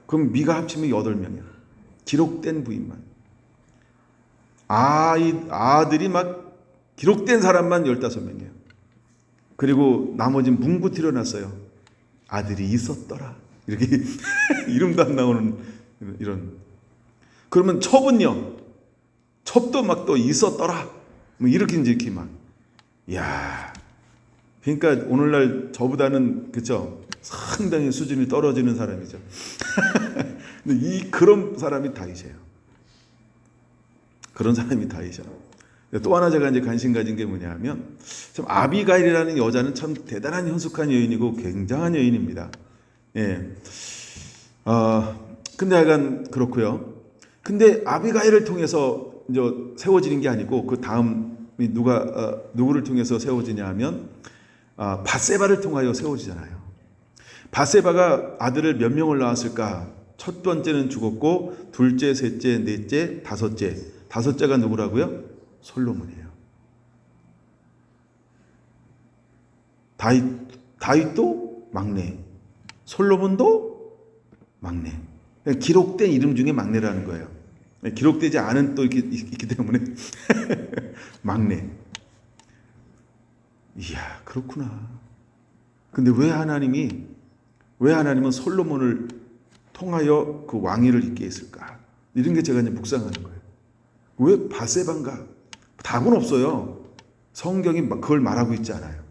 그럼 미가 합치면 8명이야. 기록된 부인만. 아들이 막 기록된 사람만 15명이에요. 그리고 나머지는 뭉구티려 놨어요. 아들이 있었더라. 이렇게 이름도 안 나오는 이런. 그러면 첩은요. 첩도 막 또 있었더라. 뭐 이렇게 이제 막. 이야. 그러니까 오늘날 저보다는 그죠? 상당히 수준이 떨어지는 사람이죠. 근데 그런 사람이 다윗이에요. 그런 사람이 다윗이에요. 또 하나 제가 이제 관심 가진 게 뭐냐면, 참 아비가일이라는 여자는 참 대단한 현숙한 여인이고 굉장한 여인입니다. 예. 근데 약간 그렇고요. 근데 아비가일을 통해서 이제 세워지는 게 아니고, 그 다음이 누구를 통해서 세워지냐 하면, 밧세바를 통하여 세워지잖아요. 밧세바가 아들을 몇 명을 낳았을까? 첫 번째는 죽었고, 둘째, 셋째, 넷째, 다섯째가 누구라고요? 솔로몬이에요. 다윗도 막내, 솔로몬도 막내. 기록된 이름 중에 막내라는 거예요. 기록되지 않은 또 있기 때문에 막내. 이야, 그렇구나. 근데 왜 하나님은 솔로몬을 통하여 그 왕위를 잇게 했을까? 이런 게 제가 이제 묵상하는 거예요. 왜 밧세바인가? 답은 없어요. 성경이 그걸 말하고 있지 않아요.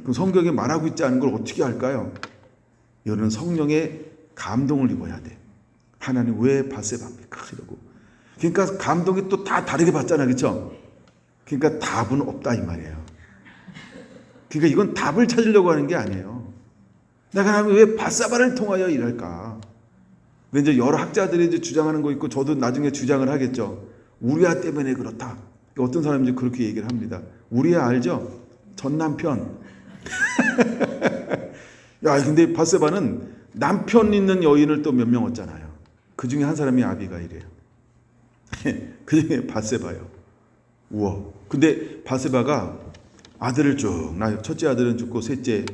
그 성경이 말하고 있지 않은 걸 어떻게 할까요? 이거는 성령의 감동을 입어야 돼. 하나님 왜 밧세바입니까? 이러고. 그러니까 감동이 또 다 다르게 받잖아요. 그렇죠? 그러니까 답은 없다 이 말이에요. 그러니까 이건 답을 찾으려고 하는 게 아니에요. 내가 하나님 왜 밧세바를 통하여 이럴까? 근데 이제 여러 학자들이 이제 주장하는 거 있고 저도 나중에 주장을 하겠죠. 우리아 때문에 그렇다. 어떤 사람이 이제 그렇게 얘기를 합니다. 우리아 알죠? 전 남편. 야, 근데 밧세바는 남편 있는 여인을 또 몇 명 얻잖아요. 그 중에 한 사람이 아비가일이에요. 그 중에 밧세바요. 우와. 근데 밧세바가 아들을 쭉 낳아요. 첫째 아들은 죽고 셋째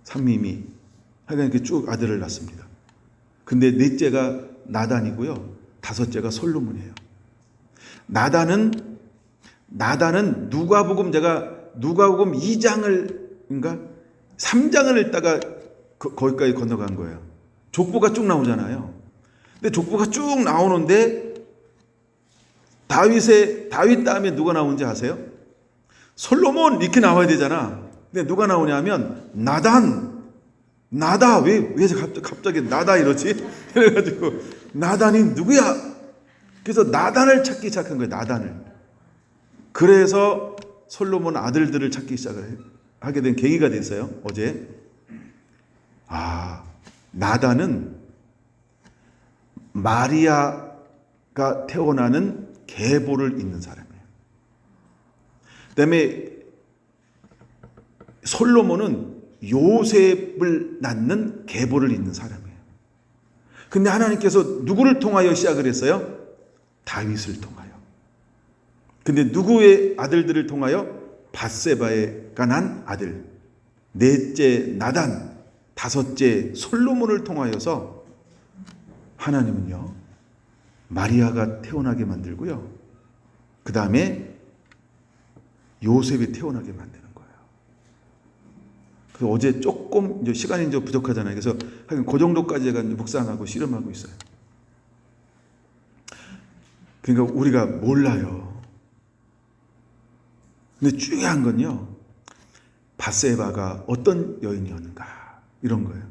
삼림이 하여간 이렇게 쭉 아들을 낳습니다. 근데 넷째가 나단이고요. 다섯째가 솔로몬이에요. 나단은 누가복음 2장을인가 3장을 읽다가 거기까지 건너간 거예요. 족보가 쭉 나오잖아요. 근데 족보가 쭉 나오는데 다윗 다음에 누가 나오는지 아세요? 솔로몬 이렇게 나와야 되잖아. 근데 누가 나오냐면 나다 왜 갑자기 나다 이러지? 그래가지고 나단이 누구야? 그래서 나단을 찾기 시작한 거예요. 나단을. 그래서 솔로몬 아들들을 찾기 시작을 하게 된 계기가 됐어요. 어제. 나단은 마리아가 태어나는 계보를 잇는 사람이에요. 그다음에 솔로몬은 요셉을 낳는 계보를 잇는 사람이에요. 근데 하나님께서 누구를 통하여 시작을 했어요? 다윗을 통하여. 근데 누구의 아들들을 통하여? 밧세바가 난 아들, 넷째 나단, 다섯째 솔로몬을 통하여서 하나님은요 마리아가 태어나게 만들고요. 그 다음에 요셉이 태어나게 만드는 거예요. 그래서 어제 조금 이제 시간이 이제 부족하잖아요. 그래서 하여간 그 정도까지 제가 묵상하고 씨름하고 있어요. 그러니까 우리가 몰라요. 근데 중요한 건요, 밧세바가 어떤 여인이었는가 이런 거예요.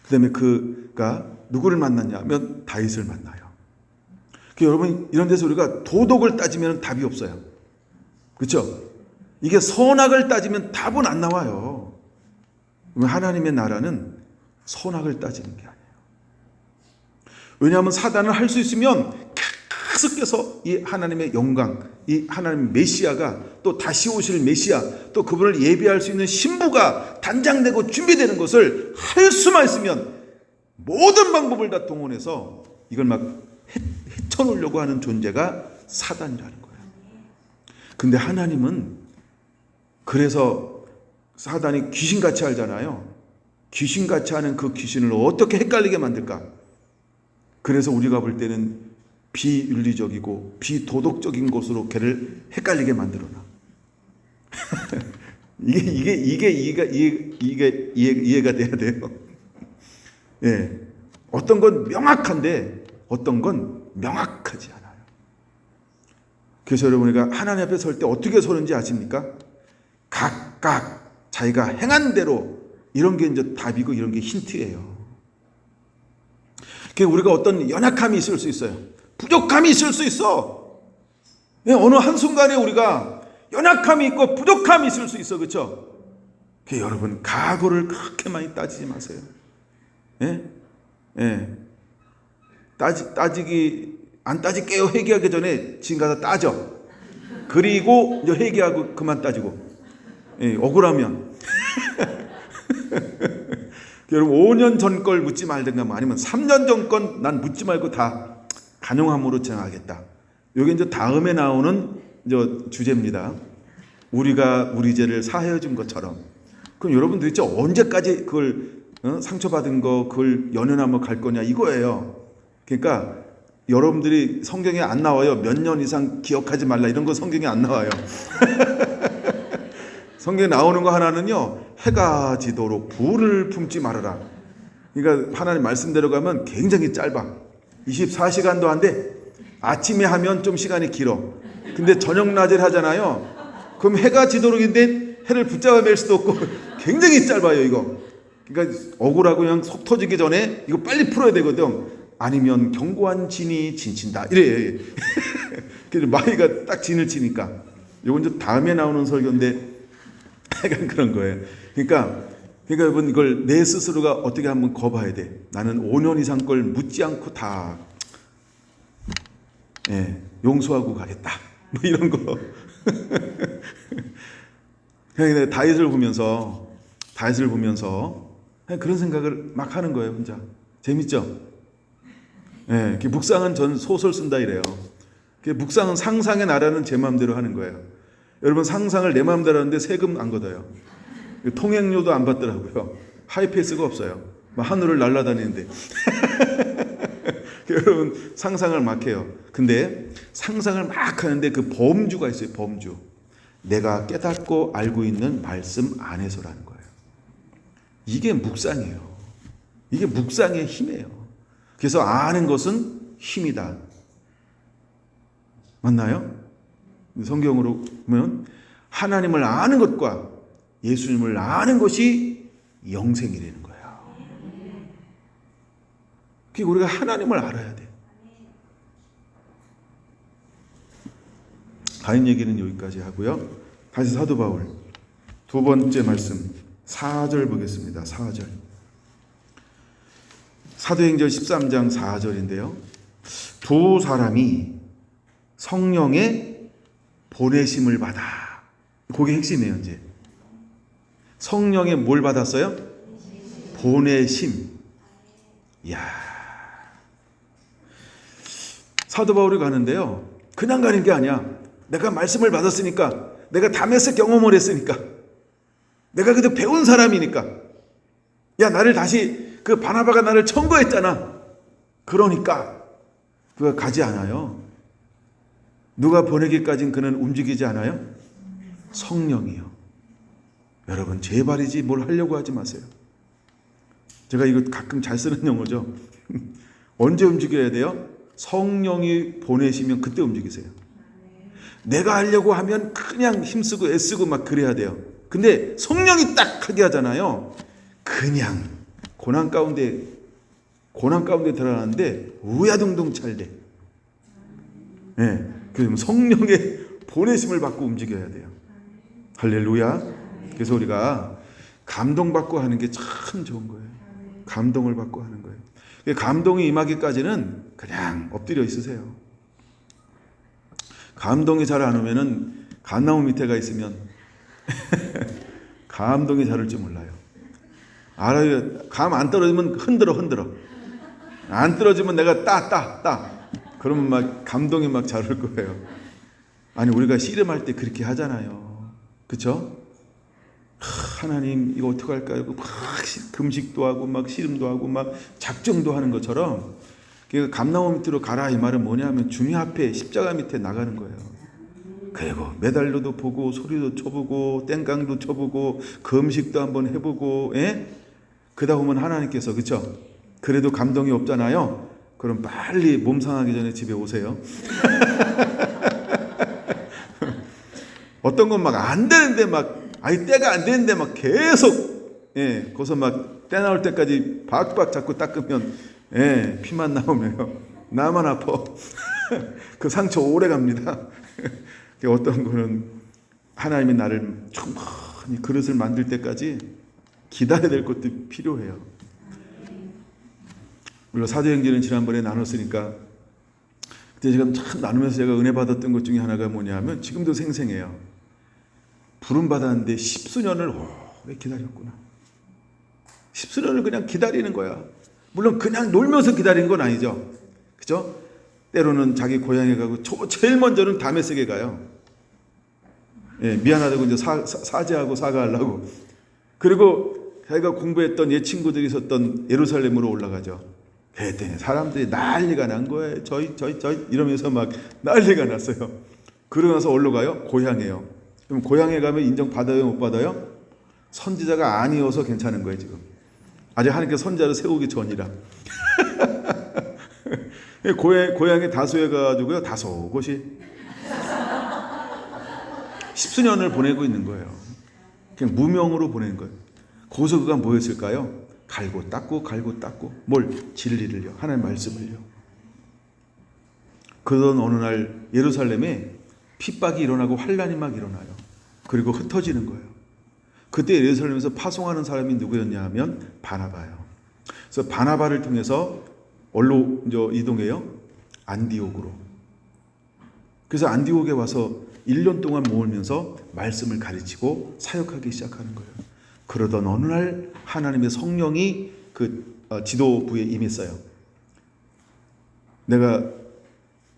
그다음에 그가 누구를 만났냐면 다윗을 만나요. 여러분 이런 데서 우리가 도덕을 따지면 답이 없어요. 그렇죠? 이게 선악을 따지면 답은 안 나와요. 하나님의 나라는 선악을 따지는 게 아니에요. 왜냐하면 사단은 할 수 있으면 계속해서 이 하나님의 영광, 이 하나님 메시아가 또 다시 오실 메시아, 또 그분을 예비할 수 있는 신부가 단장되고 준비되는 것을 할 수만 있으면 모든 방법을 다 동원해서 이걸 막 헤쳐놓으려고 하는 존재가 사단이라는 거예요. 근데 하나님은 그래서 사단이 귀신같이 알잖아요. 귀신같이 하는 그 귀신을 어떻게 헷갈리게 만들까? 그래서 우리가 볼 때는 비윤리적이고 비도덕적인 것으로 걔를 헷갈리게 만들어놔. 이게 이해가 돼야 돼요. 예, 어떤 건 명확한데 어떤 건 명확하지 않아요. 그래서 여러분 우리가 하나님 앞에 설 때 어떻게 서는지 아십니까? 각각 자기가 행한 대로 이런 게 이제 답이고 이런 게 힌트예요. 우리가 어떤 연약함이 있을 수 있어요. 부족함이 있을 수 있어. 어느 한순간에 우리가 연약함이 있고 부족함이 있을 수 있어. 그렇죠? 여러분 각오를 그렇게 많이 따지지 마세요. 예? 예. 안 따질게요. 회개하기 전에 지금 가서 따져. 그리고 이제 회개하고 그만 따지고. 예, 억울하면. 여러분 5년 전 걸 묻지 말든가 아니면 3년 전 건 난 묻지 말고 다 간용함으로 정하겠다. 이게 이제 다음에 나오는 이제 주제입니다. 우리가 우리 죄를 사하여 준 것처럼. 그럼 여러분 도대체 언제까지 그걸 상처받은 거 그걸 연연하며 갈 거냐 이거예요. 그러니까 여러분들이 성경에 안 나와요. 몇 년 이상 기억하지 말라 이런 거 성경에 안 나와요. 성경에 나오는 거 하나는요. 해가 지도록 불을 품지 말아라. 그러니까 하나님 말씀대로 가면 굉장히 짧아. 24시간도 안 돼. 아침에 하면 좀 시간이 길어. 근데 저녁 낮을 하잖아요. 그럼 해가 지도록인데 해를 붙잡아 맬 수도 없고 굉장히 짧아요 이거. 그러니까 억울하고 그냥 속 터지기 전에 이거 빨리 풀어야 되거든. 아니면 견고한 진이 진친다 이래. 그래서 마이가 딱 진을 치니까. 이건 좀 다음에 나오는 설교인데 약간 그런 거예요. 그러니까 여러분 이걸 내 스스로가 어떻게 한번 거봐야 돼. 나는 5년 이상 걸 묻지 않고 다 용서하고 가겠다. 뭐 이런 거. 그냥 다윗을 보면서 그런 생각을 막 하는 거예요, 혼자. 재밌죠? 묵상은 전 소설 쓴다 이래요. 묵상은 상상의 나라는 제 마음대로 하는 거예요. 여러분 상상을 내 마음대로 하는데 세금 안 걷어요. 통행료도 안 받더라고요. 하이패스가 없어요. 하늘을 날아다니는데. 여러분 상상을 막 해요. 근데 상상을 막 하는데 그 범주가 있어요. 범주. 내가 깨닫고 알고 있는 말씀 안에서라는 거예요. 이게 묵상이에요. 이게 묵상의 힘이에요. 그래서 아는 것은 힘이다. 맞나요? 성경으로 보면 하나님을 아는 것과 예수님을 아는 것이 영생이라는 거예요. 그러니까 우리가 하나님을 알아야 돼. 가인 얘기는 여기까지 하고요. 다시 사도 바울 두 번째 말씀 4절 보겠습니다. 4절. 사도행전 13장 4절인데요. 두 사람이 성령의 보내심을 받아. 그게 핵심이에요. 이제 성령의 뭘 받았어요? 보내심. 이야. 사도 바울이 가는데요. 그냥 가는 게 아니야. 내가 말씀을 받았으니까, 내가 담에서 경험을 했으니까, 내가 그래도 배운 사람이니까, 야 나를 다시 그 바나바가 나를 청구했잖아. 그러니까 그가 가지 않아요. 누가 보내기까지는 그는 움직이지 않아요? 성령이요. 여러분 제발이지 뭘 하려고 하지 마세요. 제가 이거 가끔 잘 쓰는 용어죠. 언제 움직여야 돼요? 성령이 보내시면 그때 움직이세요. 내가 하려고 하면 그냥 힘쓰고 애쓰고 막 그래야 돼요. 근데 성령이 딱 하게 하잖아요. 그냥 고난 가운데 들어가는데 우야둥둥 찰대. 그럼 성령의 보내심을 받고 움직여야 돼요. 할렐루야. 그래서 우리가 감동받고 하는 게 참 좋은 거예요. 감동을 받고 하는 거예요. 감동이 임하기까지는 그냥 엎드려 있으세요. 감동이 잘 안 오면은 감나무 밑에가 있으면 감동이 잘 올 줄 몰라요. 알아요. 감 안 떨어지면 흔들어. 안 떨어지면 내가 따. 그러면 막 감동이 막 잘 올 거예요. 아니 우리가 씨름할 때 그렇게 하잖아요. 그렇죠? 하나님 이거 어떡할까요? 막 금식도 하고 막 씨름도 하고 막 작정도 하는 것처럼 감나무 밑으로 가라 이 말은 뭐냐면 주님 앞에 십자가 밑에 나가는 거예요. 그리고 메달로도 보고 소리도 쳐보고 땡깡도 쳐보고 금식도 한번 해보고 그러다 보면 하나님께서 그렇죠? 그래도 감동이 없잖아요. 그럼 빨리 몸 상하기 전에 집에 오세요. 어떤 건 막 안 되는데 막 때가 안 되는데 막 계속 거기서 막 때 나올 때까지 박박 잡고 닦으면 피만 나오면요. 나만 아파. 그 상처 오래 갑니다. 어떤 거는 하나님이 나를 충분히 그릇을 만들 때까지 기다려야 될 것도 필요해요. 우리가 사도행전은 지난번에 나눴으니까 그때 지금 참 나누면서 제가 은혜 받았던 것 중에 하나가 뭐냐면 지금도 생생해요. 부름 받았는데 10수년을 오래 기다렸구나. 10수년을 그냥 기다리는 거야. 물론 그냥 놀면서 기다리는 건 아니죠. 그죠? 때로는 자기 고향에 가고 제일 먼저는 다메섹에 가요. 미안하다고 이제 사죄하고 사과하려고. 그리고 자기가 공부했던 옛 친구들이 있었던 예루살렘으로 올라가죠. 그랬더니 사람들이 난리가 난 거예요. 저희 이러면서 막 난리가 났어요. 그러고 나서 어디로 가요? 고향에요. 그럼 고향에 가면 인정 받아요, 못 받아요? 선지자가 아니어서 괜찮은 거예요, 지금. 아직 하나님께서 선지자를 세우기 전이라. 고향에 다소에 가가지고요, 다소 곳이 10수년을 보내고 있는 거예요. 그냥 무명으로 보내는 거예요. 거기서 그가 뭐였을까요? 갈고 닦고 뭘? 진리를요. 하나님의 말씀을요. 그러던 어느 날 예루살렘에 핍박이 일어나고 환란이 막 일어나요. 그리고 흩어지는 거예요. 그때 예루살렘에서 파송하는 사람이 누구였냐 하면 바나바예요. 그래서 바나바를 통해서 어디로 이동해요? 안디옥으로. 그래서 안디옥에 와서 1년 동안 모으면서 말씀을 가르치고 사역하기 시작하는 거예요. 그러던 어느 날 하나님의 성령이 그 지도부에 임했어요. 내가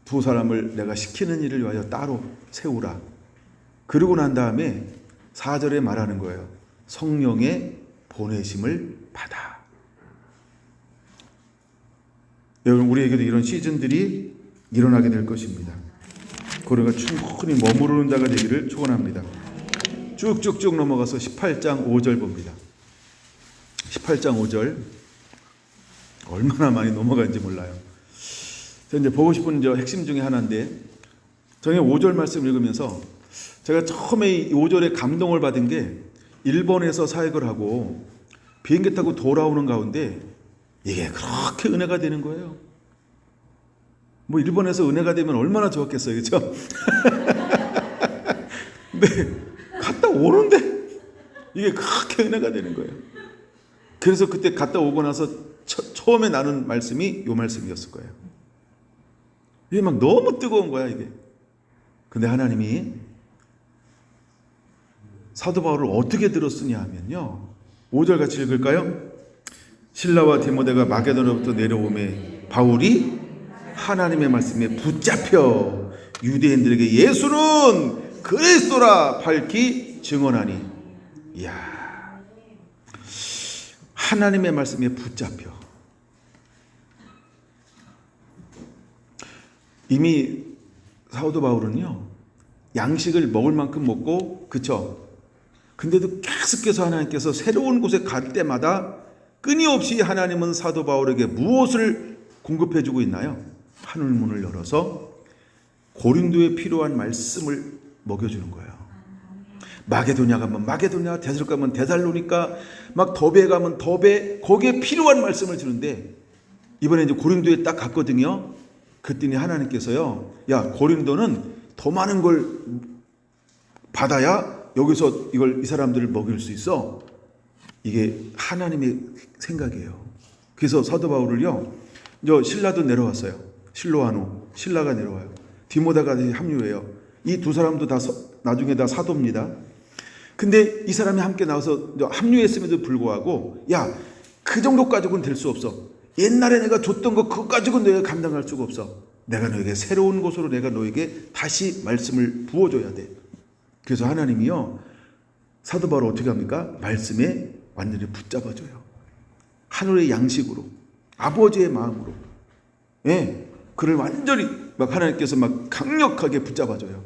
두 사람을 내가 시키는 일을 위하여 따로 세우라. 그러고 난 다음에 4절에 말하는 거예요. 성령의 보내심을 받아. 여러분, 우리에게도 이런 시즌들이 일어나게 될 것입니다. 우리가 충분히 머무르는 자가 되기를 축원합니다. 쭉쭉쭉 넘어가서 18장 5절 봅니다. 18장 5절 얼마나 많이 넘어간지 몰라요. 제가 이제 보고 싶은 핵심 중에 하나인데, 저는 5절 말씀 읽으면서 제가 처음에 이 5절에 감동을 받은 게, 일본에서 사역을 하고 비행기 타고 돌아오는 가운데 이게 그렇게 은혜가 되는 거예요. 뭐 일본에서 은혜가 되면 얼마나 좋았겠어요, 그렇죠? 근데 갔다 오는데 이게 그렇게 은혜가 되는 거예요. 그래서 그때 갔다 오고 나서 처음에 나눈 말씀이 이 말씀이었을 거예요. 이게 막 너무 뜨거운 거야, 이게. 근데 하나님이 사도 바울을 어떻게 들었으냐 하면요, 5절 같이 읽을까요? 실라와 디모데가 마게도냐로부터 내려오매 바울이 하나님의 말씀에 붙잡혀 유대인들에게 예수는 그리스도라 밝히 증언하니. 이야, 하나님의 말씀에 붙잡혀. 이미 사도 바울은요, 양식을 먹을 만큼 먹고, 그쵸? 근데도 계속해서 하나님께서 새로운 곳에 갈 때마다 끊임없이 하나님은 사도 바울에게 무엇을 공급해 주고 있나요? 하늘문을 열어서 고린도에 필요한 말씀을 먹여주는 거예요. 마게도냐 가면 마게도냐, 데살로니가 가면 데살로니가, 막 더베 가면 더베, 거기에 필요한 말씀을 주는데, 이번에 이제 고린도에 딱 갔거든요. 그랬더니 하나님께서요, 야, 고린도는 더 많은 걸 받아야 여기서 이걸 이 사람들을 먹일 수 있어. 이게 하나님의 생각이에요. 그래서 사도 바울을요, 신라도 내려왔어요. 실로아노, 신라가 내려와요. 디모데가 합류해요. 이 두 사람도 다 나중에 다 사도입니다. 근데 이 사람이 함께 나와서 합류했음에도 불구하고, 야, 그 정도 가지고는 될 수 없어. 옛날에 내가 줬던 거 그거 가지고는 너희가 감당할 수가 없어. 내가 너에게 새로운 곳으로 내가 너에게 다시 말씀을 부어줘야 돼. 그래서 하나님이요, 사도 바울을 어떻게 합니까? 말씀에 완전히 붙잡아줘요. 하늘의 양식으로, 아버지의 마음으로. 예, 그를 완전히 막 하나님께서 막 강력하게 붙잡아줘요.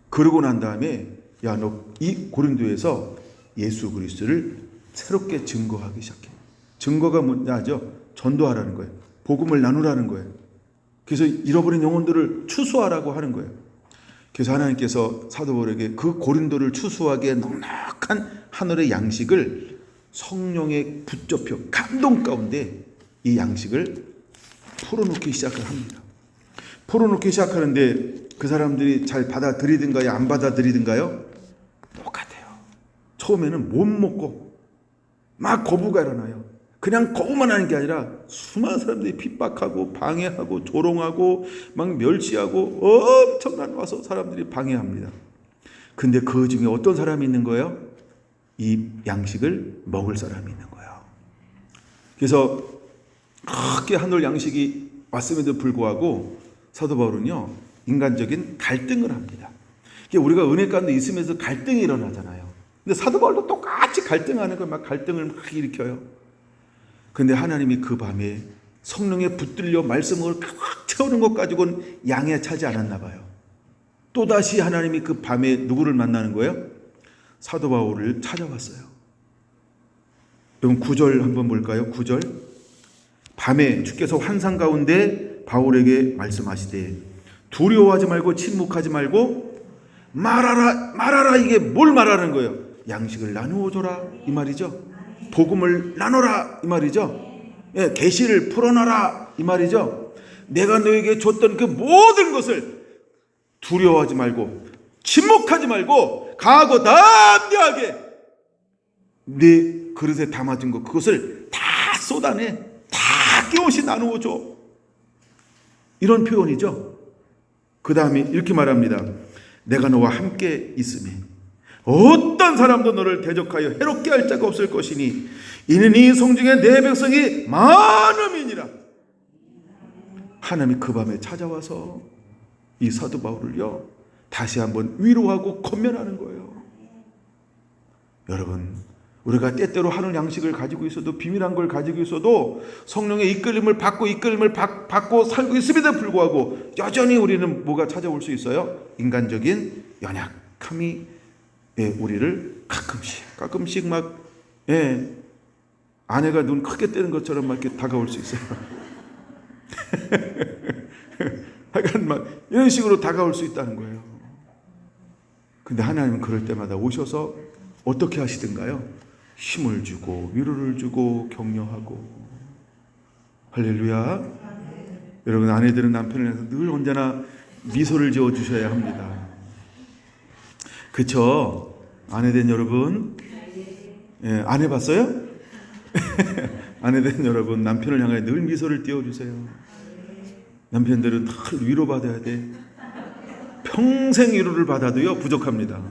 그러고 난 다음에, 야, 너 이 고린도에서 예수 그리스도를 새롭게 증거하기 시작해. 증거가 뭐냐죠? 전도하라는 거예요. 복음을 나누라는 거예요. 그래서 잃어버린 영혼들을 추수하라고 하는 거예요. 그래서 하나님께서 사도 바울에게 그 고린도를 추수하기에 넉넉한 하늘의 양식을 성령의 붙잡혀 감동 가운데 이 양식을 풀어놓기 시작을 합니다. 풀어놓기 시작하는데 그 사람들이 잘 받아들이든가요, 안 받아들이든가요? 똑같아요. 처음에는 못 먹고 막 거부가 일어나요. 그냥 거부만 하는 게 아니라 수많은 사람들이 핍박하고 방해하고 조롱하고 막 멸시하고 엄청난 와서 사람들이 방해합니다. 근데 그 중에 어떤 사람이 있는 거예요? 이 양식을 먹을 사람이 있는 거예요. 그래서 그렇게 하늘 양식이 왔음에도 불구하고 사도 바울은요, 인간적인 갈등을 합니다. 우리가 은혜 가운데 있으면서 갈등이 일어나잖아요. 근데 사도 바울도 똑같이 갈등하는 걸 막 갈등을 막 일으켜요. 근데 하나님이 그 밤에 성령에 붙들려 말씀을 꽉 채우는 것 가지고는 양에 차지 않았나 봐요. 또다시 하나님이 그 밤에 누구를 만나는 거예요? 사도 바울을 찾아왔어요. 여러분 9절 한번 볼까요? 9절. 밤에 주께서 환상 가운데 바울에게 말씀하시되 두려워하지 말고 침묵하지 말고 말하라. 이게 뭘 말하는 거예요? 양식을 나누어 줘라 이 말이죠. 복음을 나눠라 이 말이죠. 예, 계시를 풀어놔라 이 말이죠. 내가 너에게 줬던 그 모든 것을 두려워하지 말고 침묵하지 말고 강하고 담대하게 내 그릇에 담아진 것 그것을 다 쏟아내, 다 깨끗이 나누어 줘. 이런 표현이죠. 그 다음에 이렇게 말합니다. 내가 너와 함께 있으니 어떤 사람도 너를 대적하여 해롭게 할 자가 없을 것이니 이는 이 성중에 내 백성이 많음이니라. 하나님이 그 밤에 찾아와서 이 사도 바울을요 다시 한번 위로하고 권면하는 거예요. 여러분, 우리가 때때로 하는 양식을 가지고 있어도, 비밀한 걸 가지고 있어도 성령의 이끌림을 받고 살고 있음에도 불구하고 여전히 우리는 뭐가 찾아올 수 있어요? 인간적인 연약함이 우리를 가끔씩 막 아내가 눈 크게 뜨는 것처럼 막 이렇게 다가올 수 있어요. 하여간 막 이런 식으로 다가올 수 있다는 거예요. 근데 하나님은 그럴 때마다 오셔서 어떻게 하시던가요? 힘을 주고 위로를 주고 격려하고. 할렐루야. 여러분, 아내들은 남편을 향해서 늘 언제나 미소를 지어 주셔야 합니다. 그쵸? 아내된 여러분, 안 해봤어요? 아내된 여러분, 남편을 향해 늘 미소를 띄워주세요. 남편들은 늘 위로받아야 돼. 평생 위로를 받아도요 부족합니다.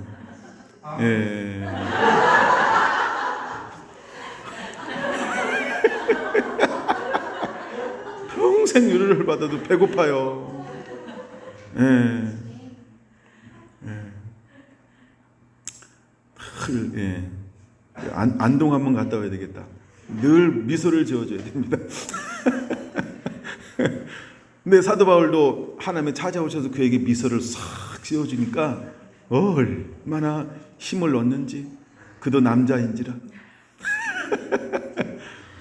평생 위로를 받아도 배고파요. 안동 한번 갔다 와야 되겠다. 늘 미소를 지어줘야 됩니다. 근데 사도 바울도 하나님이 찾아오셔서 그에게 미소를 싹 지어주니까 얼마나 힘을 얻는지. 그도 남자인지라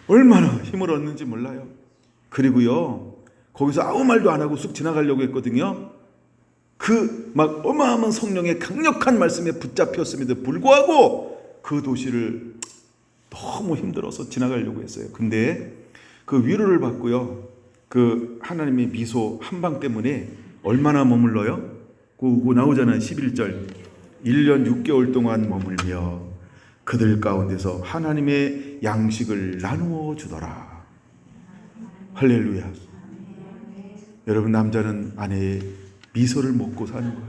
얼마나 힘을 얻는지 몰라요. 그리고요 거기서 아무 말도 안 하고 쑥 지나가려고 했거든요. 그 막 어마어마한 성령의 강력한 말씀에 붙잡혔음에도 불구하고 그 도시를 너무 힘들어서 지나가려고 했어요. 근데 그 위로를 받고요, 그 하나님의 미소 한방 때문에 얼마나 머물러요? 그거 나오잖아요. 11절 1년 6개월 동안 머물며 그들 가운데서 하나님의 양식을 나누어 주더라. 할렐루야. 여러분, 남자는 아내의 미소를 먹고 사는 거예요.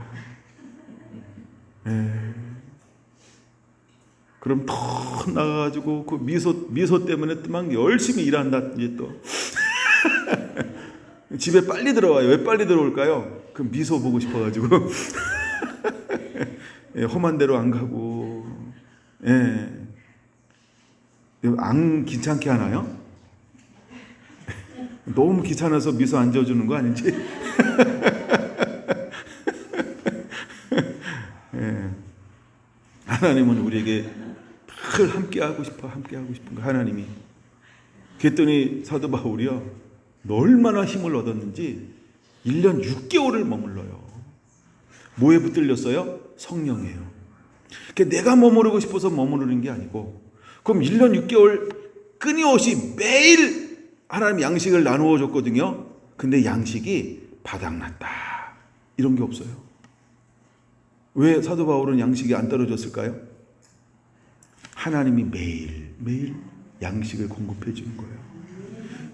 그럼 더 나가가지고 그 미소 때문에 또 막 열심히 일한다. 이제 또 집에 빨리 들어와요. 왜 빨리 들어올까요? 그 미소 보고 싶어가지고 험한 데로 안 가고. 안 귀찮게 하나요? 너무 귀찮아서 미소 안 지어주는 거 아닌지? 하나님은 우리에게 늘 함께하고 싶은 거, 하나님이. 그랬더니 사도 바울이요, 너 얼마나 힘을 얻었는지 1년 6개월을 머물러요. 뭐에 붙들렸어요? 성령이에요. 내가 머무르고 싶어서 머무르는 게 아니고, 그럼 1년 6개월 끊임없이 매일 하나님 양식을 나누어 줬거든요. 근데 양식이 바닥났다, 이런 게 없어요. 왜 사도 바울은 양식이 안 떨어졌을까요? 하나님이 매일 양식을 공급해 주는 거예요.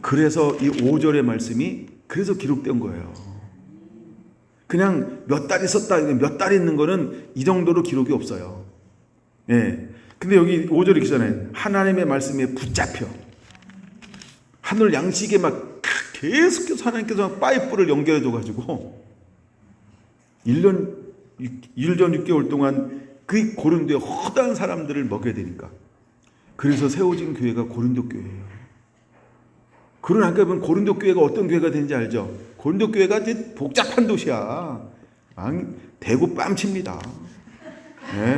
그래서 이 5절의 말씀이 그래서 기록된 거예요. 그냥 몇 달 있었다, 몇 달 있는 거는 이 정도로 기록이 없어요. 근데 여기 5절에 있잖아요. 하나님의 말씀에 붙잡혀 하늘 양식에 막 계속해서 하나님께서 파이프를 연결해 줘가지고 1년 6개월 동안 그 고린도의 허다한 사람들을 먹여야 되니까. 그래서 세워진 교회가 고린도 교회예요. 그러니까 고린도 교회가 어떤 교회가 되는지 알죠? 고린도 교회가 이제 복잡한 도시야. 대구 뺨칩니다.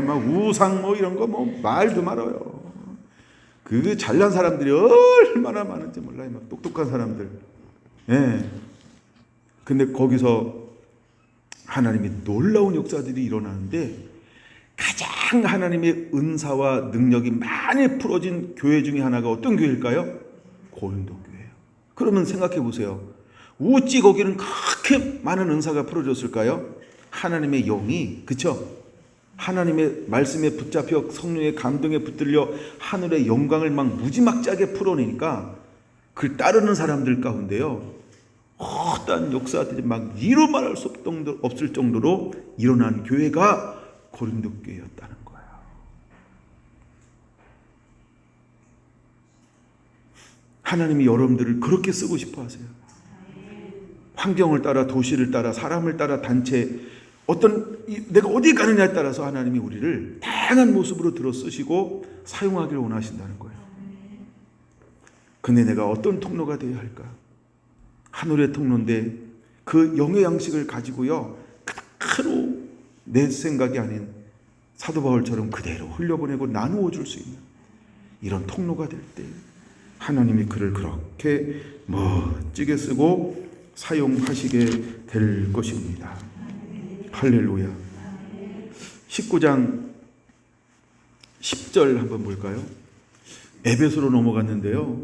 막 우상 이런 거 말도 말아요. 그 잘난 사람들이 얼마나 많은지 몰라요. 막 똑똑한 사람들. 근데 거기서 하나님이 놀라운 역사들이 일어나는데, 가장 하나님의 은사와 능력이 많이 풀어진 교회 중에 하나가 어떤 교회일까요? 고린도 교회예요. 그러면 생각해 보세요. 어찌 거기는 그렇게 많은 은사가 풀어졌을까요? 하나님의 영이, 그쵸? 하나님의 말씀에 붙잡혀 성령의 감동에 붙들려 하늘의 영광을 막 무지막지하게 풀어내니까 그를 따르는 사람들 가운데요, 어떠한 역사들이 막 이루 말할 수 없을 정도로 일어난 교회가 고린도 교회였다는 거예요. 하나님이 여러분들을 그렇게 쓰고 싶어 하세요. 환경을 따라, 도시를 따라, 사람을 따라, 단체, 내가 어디 가느냐에 따라서 하나님이 우리를 다양한 모습으로 들어 쓰시고 사용하기를 원하신다는 거예요. 근데 내가 어떤 통로가 되어야 할까? 하늘의 통로인데 그 영의 양식을 가지고요, 그대로 내 생각이 아닌 사도 바울처럼 그대로 흘려보내고 나누어 줄 수 있는 이런 통로가 될 때 하나님이 그를 그렇게 멋지게 쓰고 사용하시게 될 것입니다. 할렐루야. 19장 10절 한번 볼까요? 에베소로 넘어갔는데요,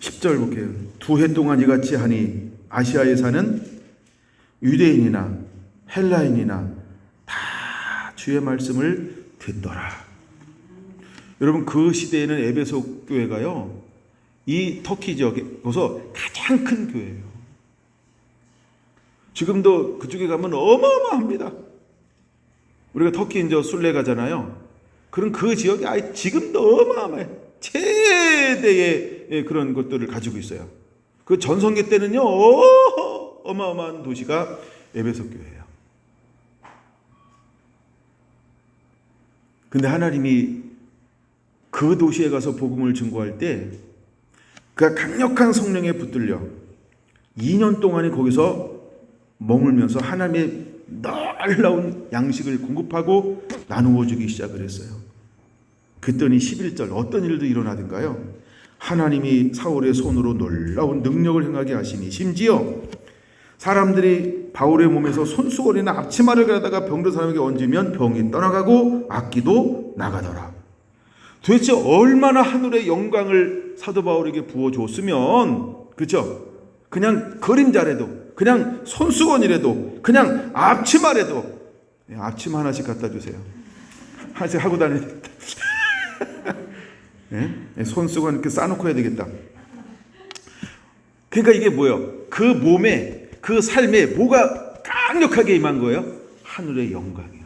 10절 볼게요. 2해 동안 이같이 하니 아시아에 사는 유대인이나 헬라인이나 다 주의 말씀을 듣더라. 여러분, 그 시대에는 에베소 교회가요, 이 터키 지역에서 가장 큰 교회예요. 지금도 그쪽에 가면 어마어마합니다. 우리가 터키 이제 순례 가잖아요. 그럼 그 지역이 지금도 어마어마해. 최대의 그런 것들을 가지고 있어요. 그 전성기 때는요, 어마어마한 도시가 에베소 교회예요. 근데 하나님이 그 도시에 가서 복음을 증거할 때 그 강력한 성령에 붙들려 2년 동안에 거기서 머물면서 하나님의 놀라운 양식을 공급하고 나누어 주기 시작을 했어요. 그랬더니 11절 어떤 일도 일어나던가요? 하나님이 사울의 손으로 놀라운 능력을 행하게 하시니 심지어 사람들이 바울의 몸에서 손수건이나 앞치마를 가다가 병든 사람에게 얹으면 병이 떠나가고 악기도 나가더라. 도대체 얼마나 하늘의 영광을 사도 바울에게 부어줬으면, 그렇죠? 그냥 그림자라도, 그냥 손수건이라도, 그냥 앞치마라도, 앞치마 하나씩 갖다 주세요. 하나씩 하고 다녀야 되겠다. 네? 손수건 이렇게 싸놓고 해야 되겠다. 그러니까 이게 뭐예요? 그 몸에, 그 삶에 뭐가 강력하게 임한 거예요? 하늘의 영광이에요.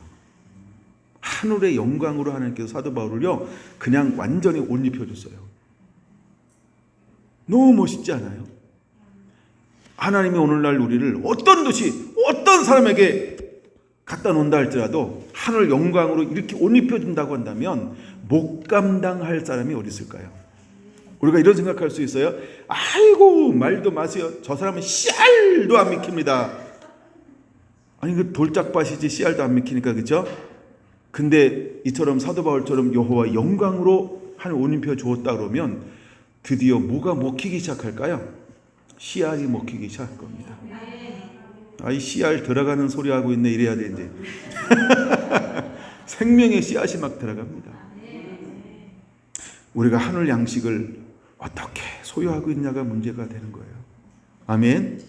하늘의 영광으로 하나님께서 사도 바울을요, 그냥 완전히 옷 입혀줬어요. 너무 멋있지 않아요? 하나님이 오늘날 우리를 어떤 도시, 어떤 사람에게 갖다 놓는다 할지라도 하늘 영광으로 이렇게 옷 입혀준다고 한다면 못 감당할 사람이 어디 있을까요? 우리가 이런 생각할 수 있어요. 아이고, 말도 마세요. 저 사람은 씨알도 안 믿깁니다. 아니, 그 돌짝밭이지 씨알도 안 믿기니까, 그렇죠? 근데 이처럼 사도 바울처럼 여호와 영광으로 하늘 옷 입혀 주었다 그러면 드디어 뭐가 먹히기 시작할까요? 씨알이 먹히기 시작할 겁니다. 이 씨알 들어가는 소리 하고 있네, 이래야 돼 이제. 생명의 씨앗이 막 들어갑니다. 우리가 하늘 양식을 어떻게 소유하고 있냐가 문제가 되는 거예요. 아멘.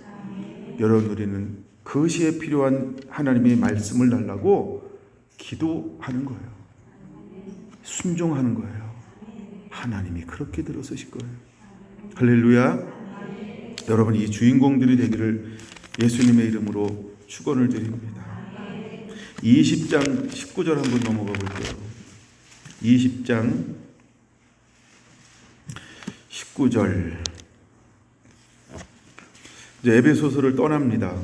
여러분, 우리는 그 시에 필요한 하나님의 말씀을 달라고 기도하는 거예요. 순종하는 거예요. 하나님이 그렇게 들어서실 거예요. 할렐루야. 여러분, 이 주인공들이 되기를 예수님의 이름으로 축원을 드립니다. 20장 19절 한번 넘어가 볼게요. 20장 19절. 이제 에베소서를 떠납니다.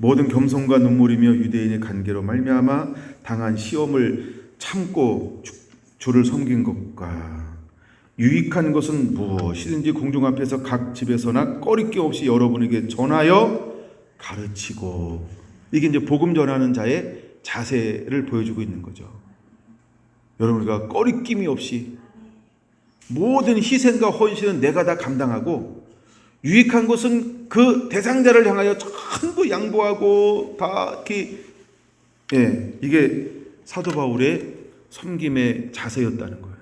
모든 겸손과 눈물이며 유대인의 관계로 말미암아 당한 시험을 참고 주를 섬긴 것과 유익한 것은 무엇이든지 공중 앞에서 각 집에서나 꺼리낌 없이 여러분에게 전하여 가르치고, 이게 이제 복음 전하는 자의 자세를 보여주고 있는 거죠. 여러분, 우리가 꺼리낌이 없이 모든 희생과 헌신은 내가 다 감당하고, 유익한 것은 그 대상자를 향하여 전부 양보하고 다 이렇게, 이게 사도 바울의 섬김의 자세였다는 거예요.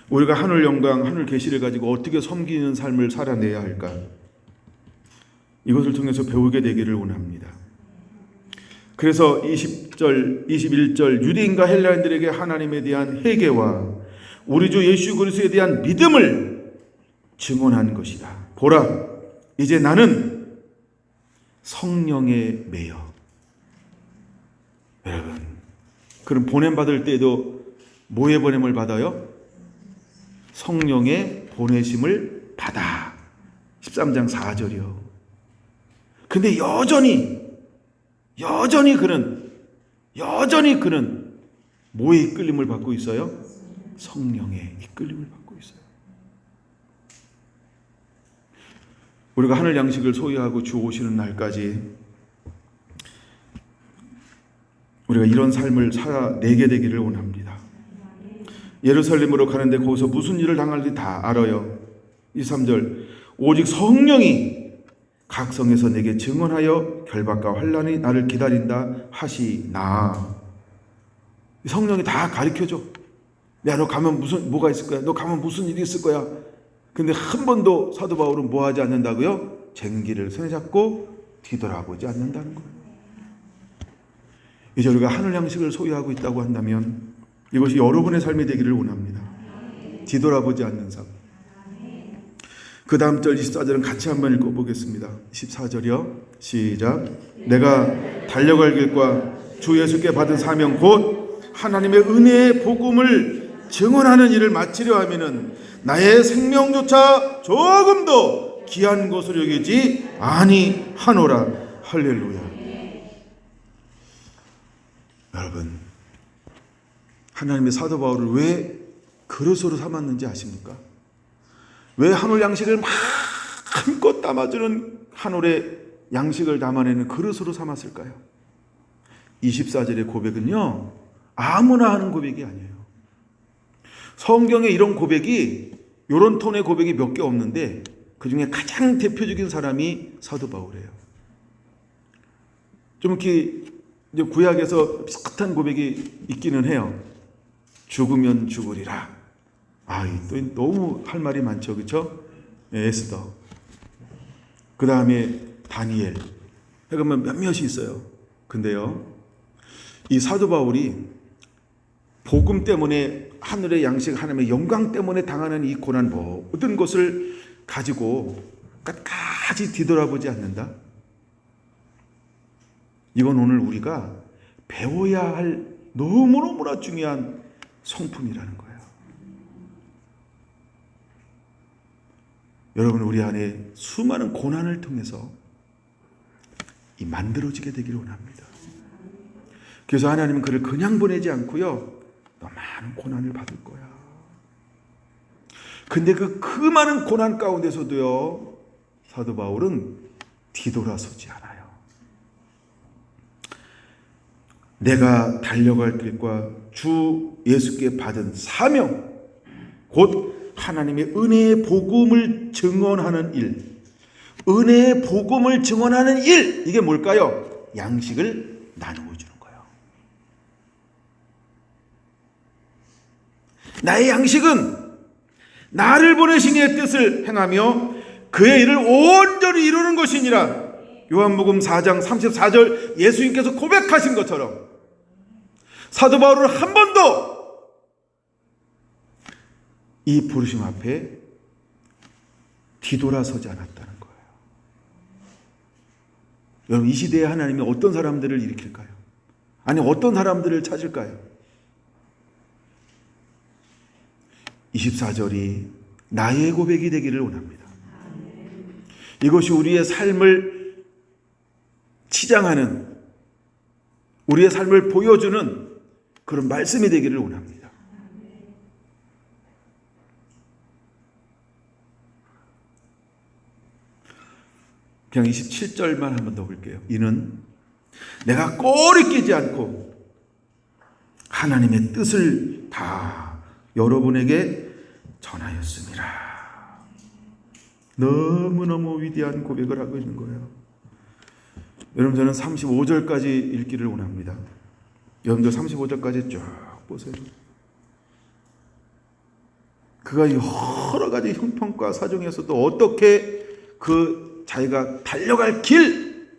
우리가 하늘 영광, 하늘 계시를 가지고 어떻게 섬기는 삶을 살아내야 할까? 이것을 통해서 배우게 되기를 원합니다. 그래서 20절, 21절 유대인과 헬라인들에게 하나님에 대한 회개와 우리 주 예수 그리스도에 대한 믿음을 증언한 것이다. 보라, 이제 나는 성령에 매여. 여러분, 그럼 보냄받을 때에도 뭐의 보냄을 받아요? 성령의 보내심을 받아. 13장 4절이요. 근데 여전히 그는 뭐에 이끌림을 받고 있어요? 성령의 이끌림을 받고 있어요. 우리가 하늘 양식을 소유하고 주 오시는 날까지 우리가 이런 삶을 살아내게 되기를 원합니다. 예루살렘으로 가는데 거기서 무슨 일을 당할지 다 알아요. 23절, 오직 성령이 각 성에서 내게 증언하여 결박과 환난이 나를 기다린다 하시나. 성령이 다 가르쳐줘. 야, 너 가면 뭐가 있을 거야? 너 가면 무슨 일이 있을 거야? 근데 한 번도 사도 바울은 뭐 하지 않는다고요? 쟁기를 손에 잡고 뒤돌아보지 않는다는 거예요. 이제 우리가 하늘 양식을 소유하고 있다고 한다면 이것이 여러분의 삶이 되기를 원합니다. 뒤돌아보지 않는 삶. 그 다음 절 24절은 같이 한번 읽어보겠습니다. 24절이요. 시작. 내가 달려갈 길과 주 예수께 받은 사명 곧 하나님의 은혜의 복음을 증언하는 일을 마치려 하면은 나의 생명조차 조금도 귀한 것으로 여기지 아니하노라. 할렐루야. 여러분, 하나님의 사도 바울을 왜 그릇으로 삼았는지 아십니까? 왜 하늘 양식을 마음껏 담아주는 하늘의 양식을 담아내는 그릇으로 삼았을까요? 24절의 고백은요, 아무나 하는 고백이 아니에요. 성경에 이런 고백이, 이런 톤의 고백이 몇 개 없는데 그 중에 가장 대표적인 사람이 사도 바울이에요. 좀 이렇게 이제 구약에서 비슷한 고백이 있기는 해요. 죽으면 죽으리라. 또 너무 할 말이 많죠, 그렇죠? 에스더. 그 다음에 다니엘. 그러면 몇몇이 있어요. 근데요, 이 사도 바울이 복음 때문에 하늘의 양식, 하나님의 영광 때문에 당하는 이 고난 모든 것을 가지고 끝까지 뒤돌아보지 않는다. 이건 오늘 우리가 배워야 할 너무너무나 중요한 성품이라는 거예요. 여러분, 우리 안에 수많은 고난을 통해서 이 만들어지게 되기를 원합니다. 그래서 하나님은 그를 그냥 보내지 않고요, 너 많은 고난을 받을 거야. 근데 그 많은 고난 가운데서도요, 사도 바울은 뒤돌아서지 않아요. 내가 달려갈 길과 주 예수께 받은 사명, 곧 하나님의 은혜의 복음을 증언하는 일. 은혜의 복음을 증언하는 일, 이게 뭘까요? 양식을 나누어 주는 거예요. 나의 양식은 나를 보내신 이의 뜻을 행하며 그의 일을 온전히 이루는 것이니라. 요한복음 4장 34절 예수님께서 고백하신 것처럼 사도 바울은 한 번도 이 부르심 앞에 뒤돌아서지 않았다는 거예요. 여러분, 이 시대에 하나님이 어떤 사람들을 일으킬까요? 아니, 어떤 사람들을 찾을까요? 24절이 나의 고백이 되기를 원합니다. 이것이 우리의 삶을 치장하는, 우리의 삶을 보여주는 그런 말씀이 되기를 원합니다. 그냥 27절만 한번 더 볼게요. 이는 내가 꼬리 끼지 않고 하나님의 뜻을 다 여러분에게 전하였습니다. 너무너무 위대한 고백을 하고 있는 거예요. 여러분, 저는 35절까지 읽기를 원합니다. 여러분들 35절까지 쭉 보세요. 그가 여러 가지 형편과 사정에서도 어떻게 그 자기가 달려갈 길,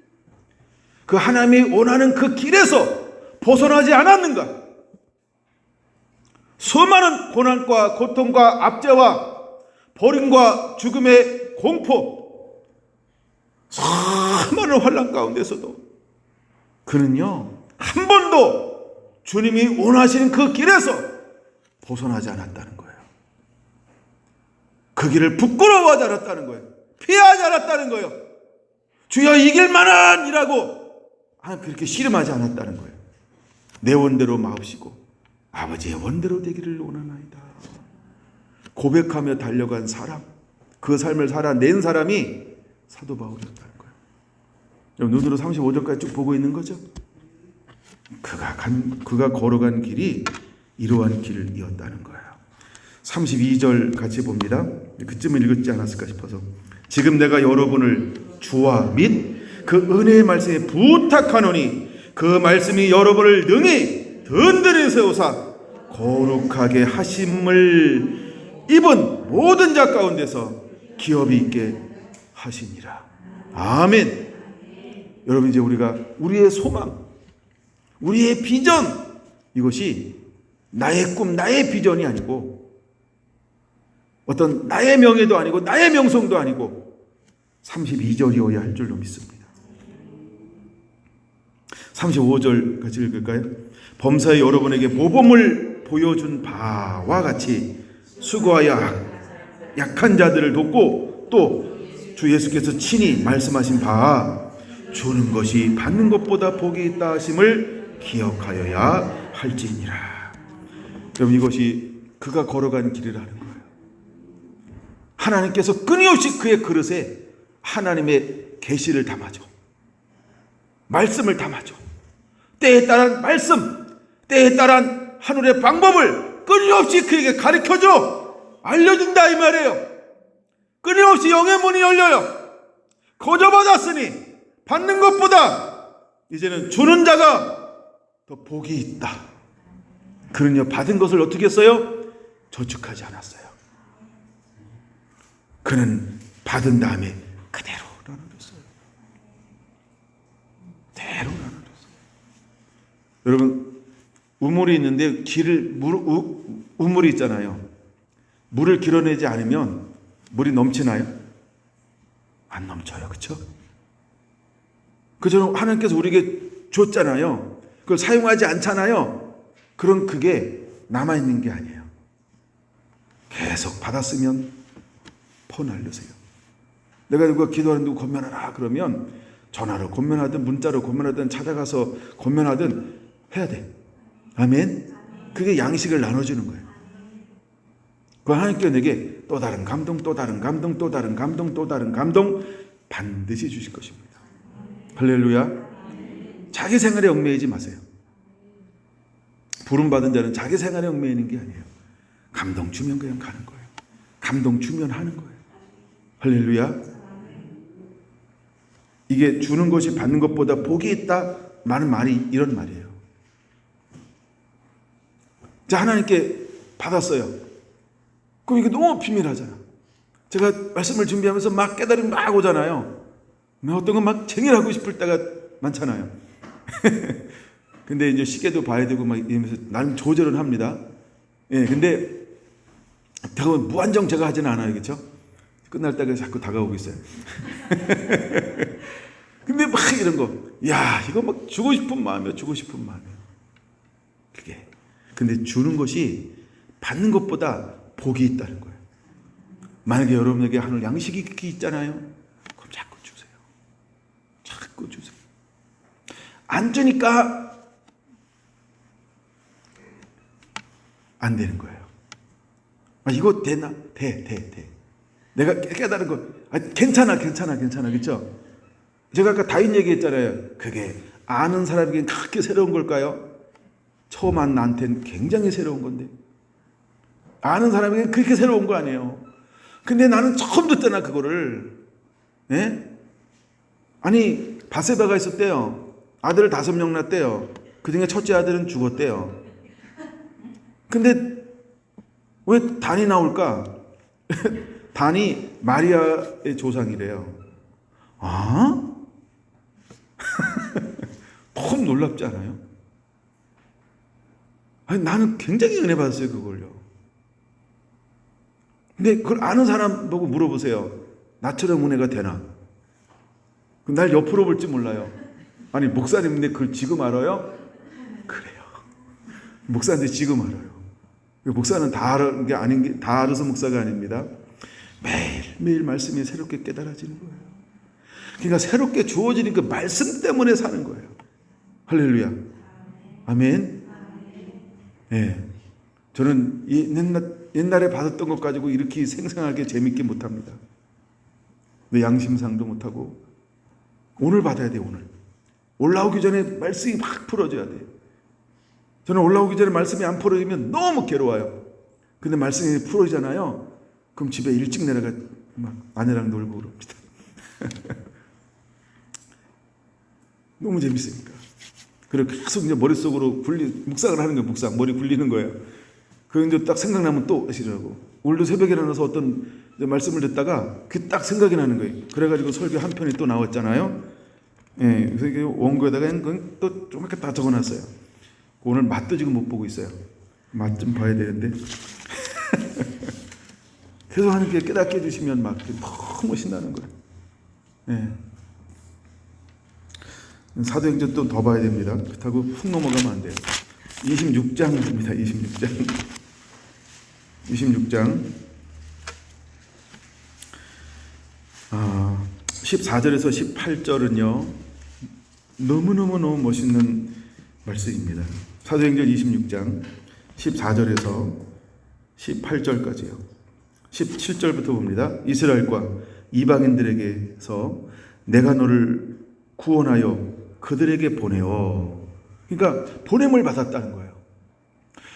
그 하나님이 원하는 그 길에서 벗어나지 않았는가? 수많은 고난과 고통과 압제와 버림과 죽음의 공포, 수많은 환난 가운데서도 그는요 한 번도 주님이 원하시는 그 길에서 벗어나지 않았다는 거예요. 그 길을 부끄러워하지 않았다는 거예요. 피하지 않았다는 거예요. 주여 이 길만한이라고 그렇게 씨름하지 않았다는 거예요. 내 원대로 마옵시고 아버지의 원대로 되기를 원하나이다. 고백하며 달려간 사람, 그 삶을 살아낸 사람이 사도 바울이었다는 거예요. 여러분 눈으로 35절까지 쭉 보고 있는 거죠. 그가 걸어간 길이 이러한 길이었다는 거예요. 32절 같이 봅니다. 그쯤은 읽었지 않았을까 싶어서. 지금 내가 여러분을 주와 및 그 은혜의 말씀에 부탁하노니 그 말씀이 여러분을 능히 든든히 세우사 거룩하게 하심을 입은 모든 자 가운데서 기업이 있게 하시니라. 아멘. 여러분 이제 우리가 우리의 소망, 우리의 비전, 이것이 나의 꿈, 나의 비전이 아니고 어떤 나의 명예도 아니고 나의 명성도 아니고 32절이어야 할 줄로 믿습니다. 35절 같이 읽을까요? 범사에 여러분에게 모범을 보여준 바와 같이 수고하여 약한 자들을 돕고 또 주 예수께서 친히 말씀하신 바 주는 것이 받는 것보다 복이 있다 하심을 기억하여야 할지니라. 여러분 이것이 그가 걸어간 길이라는 거예요. 하나님께서 끊임없이 그의 그릇에 하나님의 계시를 담아줘. 말씀을 담아줘. 때에 따른 말씀, 때에 따른 하늘의 방법을 끊임없이 그에게 가르쳐줘. 알려준다 이 말이에요. 끊임없이 영의 문이 열려요. 거저받았으니 받는 것보다 이제는 주는 자가 더 복이 있다. 그는요 받은 것을 어떻게 했어요? 저축하지 않았어요. 그는 받은 다음에 그대로 나눠줬어요. 그대로 나눠줬어요. 여러분 우물이 있는데 우물이 있잖아요. 물을 길어내지 않으면 물이 넘치나요? 안 넘쳐요. 그렇죠? 그저 하나님께서 우리에게 줬잖아요. 그걸 사용하지 않잖아요. 그럼 그게 남아있는 게 아니에요. 계속 받았으면 퍼날르세요. 내가 누가 기도하는 누구 권면하라 그러면 전화로 권면하든 문자로 권면하든 찾아가서 권면하든 해야 돼. 아멘. 그게 양식을 나눠주는 거예요. 그 하나님께 내게 또 다른 감동, 또 다른 감동, 또 다른 감동, 또 다른 감동 반드시 주실 것입니다. 할렐루야. 자기 생활에 얽매이지 마세요. 부름받은 자는 자기 생활에 얽매이는 게 아니에요. 감동 주면 그냥 가는 거예요. 감동 주면 하는 거예요. 할렐루야. 이게 주는 것이 받는 것보다 복이 있다 많은 말이 이런 말이에요. 자, 하나님께 받았어요. 그럼 이게 너무 비밀하잖아. 제가 말씀을 준비하면서 막 깨달음이 막 오잖아요. 어떤 건 막 쟁일하고 싶을 때가 많잖아요. 근데 이제 시계도 봐야 되고 막 이러면서 나름 조절은 합니다. 예, 근데 무한정 제가 하지는 않아요. 그렇죠? 끝날 때가 자꾸 다가오고 있어요. 근데 막 이런 거, 야, 이거 막 주고 싶은 마음이에요. 주고 싶은 마음이에요. 그게. 근데 주는 것이 받는 것보다 복이 있다는 거예요. 만약에 여러분에게 하늘 양식이 있잖아요. 그럼 자꾸 주세요. 자꾸 주세요. 안 주니까 안 되는 거예요. 아, 이거 되나? 돼. 내가 깨달은 거, 괜찮아. 그렇죠? 제가 아까 다윈 얘기했잖아요. 그게 아는 사람에게는 그렇게 새로운 걸까요? 처음 안 나한테는 굉장히 새로운 건데. 아는 사람에게는 그렇게 새로운 거 아니에요. 근데 나는 처음 듣잖아 그거를. 예? 아니 바세바가 있었대요. 아들을 5명 낳았대요. 그중에 첫째 아들은 죽었대요. 근데 왜 단이 나올까? 단이 마리아의 조상이래요. 아? 너무 놀랍지 않아요? 아니, 나는 굉장히 은혜 받았어요, 그걸요. 근데 그걸 아는 사람 보고 물어보세요. 나처럼 은혜가 되나? 그럼 날 옆으로 볼지 몰라요. 아니, 목사님인데 그걸 지금 알아요? 그래요. 목사인데 지금 알아요. 목사는 다 아는 게 아닌 게, 다 알아서 목사가 아닙니다. 매일 말씀이 새롭게 깨달아지는 거예요. 그러니까 새롭게 주어지는 그 말씀 때문에 사는 거예요. 할렐루야. 아멘. 예. 저는 옛날에 받았던 것 가지고 이렇게 생생하게 재밌게 못합니다. 내 양심상도 못하고. 오늘 받아야 돼요. 오늘. 올라오기 전에 말씀이 막 풀어져야 돼요. 저는 올라오기 전에 말씀이 안 풀어지면 너무 괴로워요. 근데 말씀이 풀어지잖아요. 그럼 집에 일찍 내려가 막 아내랑 놀고 그럽니다. 너무 재밌으니까. 그리고 계속 이제 머릿속으로 묵상을 하는 거예요. 묵상. 머리 굴리는 거예요. 그런데 딱 생각나면 또 하시라고. 오늘도 새벽에 일어나서 어떤 말씀을 듣다가 그 딱 생각이 나는 거예요. 그래가지고 설교 한 편이 또 나왔잖아요. 예, 그래서 원고에다가 또 좀 이렇게 다 적어놨어요. 오늘 맛도 지금 못 보고 있어요. 맛 좀 봐야 되는데. 계속 하나님께 깨닫게 해주시면 막 너무 신나는 거예요. 예. 사도행전 또 더 봐야 됩니다. 그렇다고 훅 넘어가면 안 돼요. 26장입니다. 26장 14절에서 18절은요 너무너무 멋있는 말씀입니다. 사도행전 26장 14절에서 18절까지요. 17절부터 봅니다. 이스라엘과 이방인들에게서 내가 너를 구원하여 그들에게 보내어. 그러니까 보냄을 받았다는 거예요.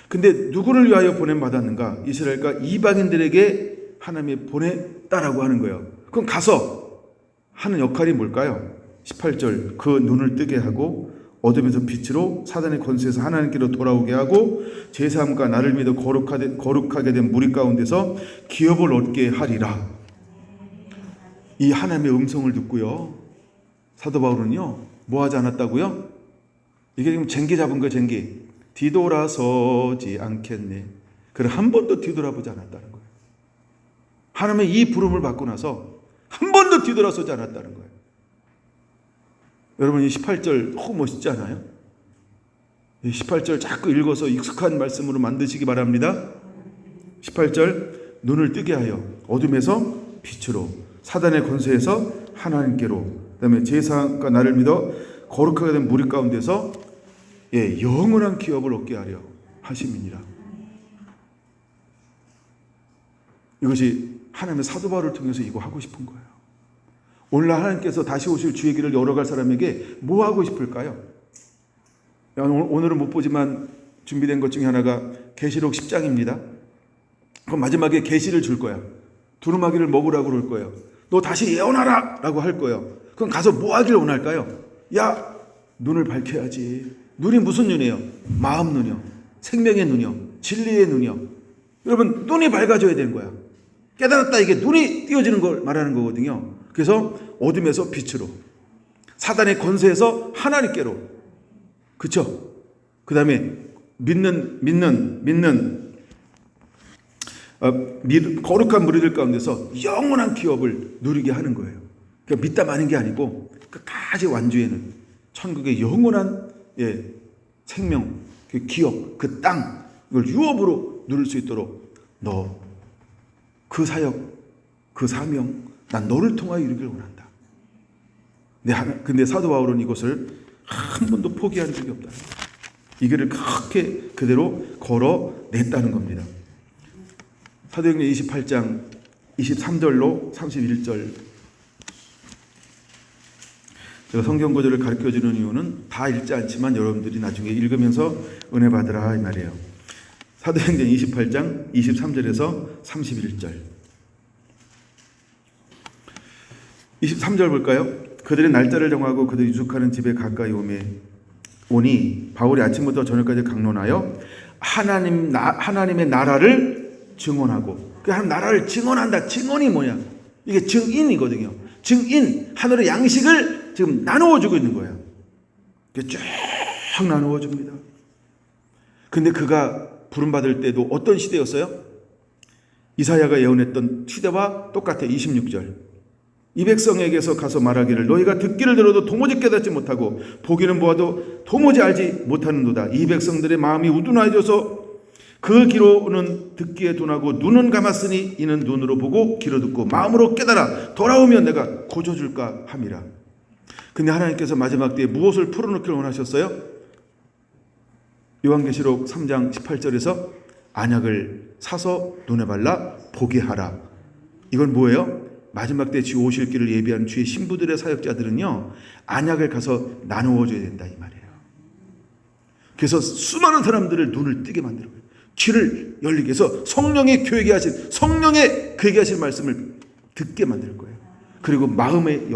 근데 누구를 위하여 보냄 받았는가? 이스라엘과 이방인들에게 하나님이 보냈다라고 하는 거예요. 그럼 가서 하는 역할이 뭘까요? 18절 그 눈을 뜨게 하고 어둠에서 빛으로 사단의 권세에서 하나님께로 돌아오게 하고 제3과 나를 믿어 거룩하게 된 무리 가운데서 기업을 얻게 하리라. 이 하나님의 음성을 듣고요. 사도 바울은요. 뭐 하지 않았다고요? 이게 지금 쟁기 잡은 거예요. 쟁기. 뒤돌아서지 않겠네. 그래 한 번도 뒤돌아보지 않았다는 거예요. 하나님의 이 부름을 받고 나서 한 번도 뒤돌아서지 않았다는 거예요. 여러분 이 18절 너무 멋있지 않아요? 이 18절 자꾸 읽어서 익숙한 말씀으로 만드시기 바랍니다. 18절 눈을 뜨게 하여 어둠에서 빛으로 사단의 권세에서 하나님께로 그 다음에 제사장과 나를 믿어 거룩하게 된 무리 가운데서 영원한 기업을 얻게 하려 하심이니라. 이것이 하나님의 사도 바울을 통해서 이거 하고 싶은 거예요. 오늘날 하나님께서 다시 오실 주의 길을 열어갈 사람에게 뭐 하고 싶을까요? 오늘은 못 보지만 준비된 것 중에 하나가 계시록 10장입니다. 그럼 마지막에 계시를 줄 거야. 두루마기를 먹으라고 그럴 거예요. 너 다시 예언하라! 라고 할 거예요. 그럼 가서 뭐 하길 원할까요? 야! 눈을 밝혀야지. 눈이 무슨 눈이에요? 마음 눈이요. 생명의 눈이요. 진리의 눈이요. 여러분 눈이 밝아져야 되는 거야. 깨달았다 이게 눈이 띄어지는 걸 말하는 거거든요. 그래서 어둠에서 빛으로 사단의 권세에서 하나님께로 그쵸? 그 다음에 거룩한 무리들 가운데서 영원한 기업을 누리게 하는 거예요. 그러니까 믿다 마는 게 아니고 끝까지 완주에는 천국의 영원한 생명, 그 기업, 그 땅 이걸 유업으로 누릴 수 있도록 너 그 사역, 그 사명 난 너를 통하여 이루기를 원한다. 근데 사도 바울은 이것을 한 번도 포기한 적이 없다. 이 길을 그렇게 그대로 걸어냈다는 겁니다. 사도행전 28장 23절로 31절 제가 성경 구절을 가르쳐주는 이유는 다 읽지 않지만 여러분들이 나중에 읽으면서 은혜 받으라 이 말이에요. 사도행전 28장 23절에서 31절 23절 볼까요? 그들의 날짜를 정하고 그들이 유숙하는 집에 가까이 오니 바울이 아침부터 저녁까지 강론하여 하나님의 나라를 증언하고 그 하나님 나라를 증언한다. 증언이 뭐냐? 이게 증인이거든요. 증인, 하늘의 양식을 지금 나누어 주고 있는 거예요. 쫙 나누어 줍니다. 근데 그가 부름받을 때도 어떤 시대였어요? 이사야가 예언했던 시대와 똑같아. 26절. 이 백성에게서 가서 말하기를 너희가 듣기를 들어도 도무지 깨닫지 못하고 보기는 보아도 도무지 알지 못하는도다. 이 백성들의 마음이 우둔하여져서 그 귀로는 듣기에 둔하고 눈은 감았으니 이는 눈으로 보고 귀로 듣고 마음으로 깨달아 돌아오면 내가 고쳐줄까 함이라. 근데 하나님께서 마지막 때에 무엇을 풀어놓기를 원하셨어요? 요한계시록 3장 18절에서 안약을 사서 눈에 발라 보게 하라. 이건 뭐예요? 마지막 때 주 오실 길을 예비하는 주의 신부들의 사역자들은요, 안약을 가서 나누어 줘야 된다 이 말이에요. 그래서 수많은 사람들을 눈을 뜨게 만들어 거예요. 귀를 열리게 해서 성령의 교회게 하신, 성령의 그에게 하신 말씀을 듣게 만들 거예요. 그리고 마음을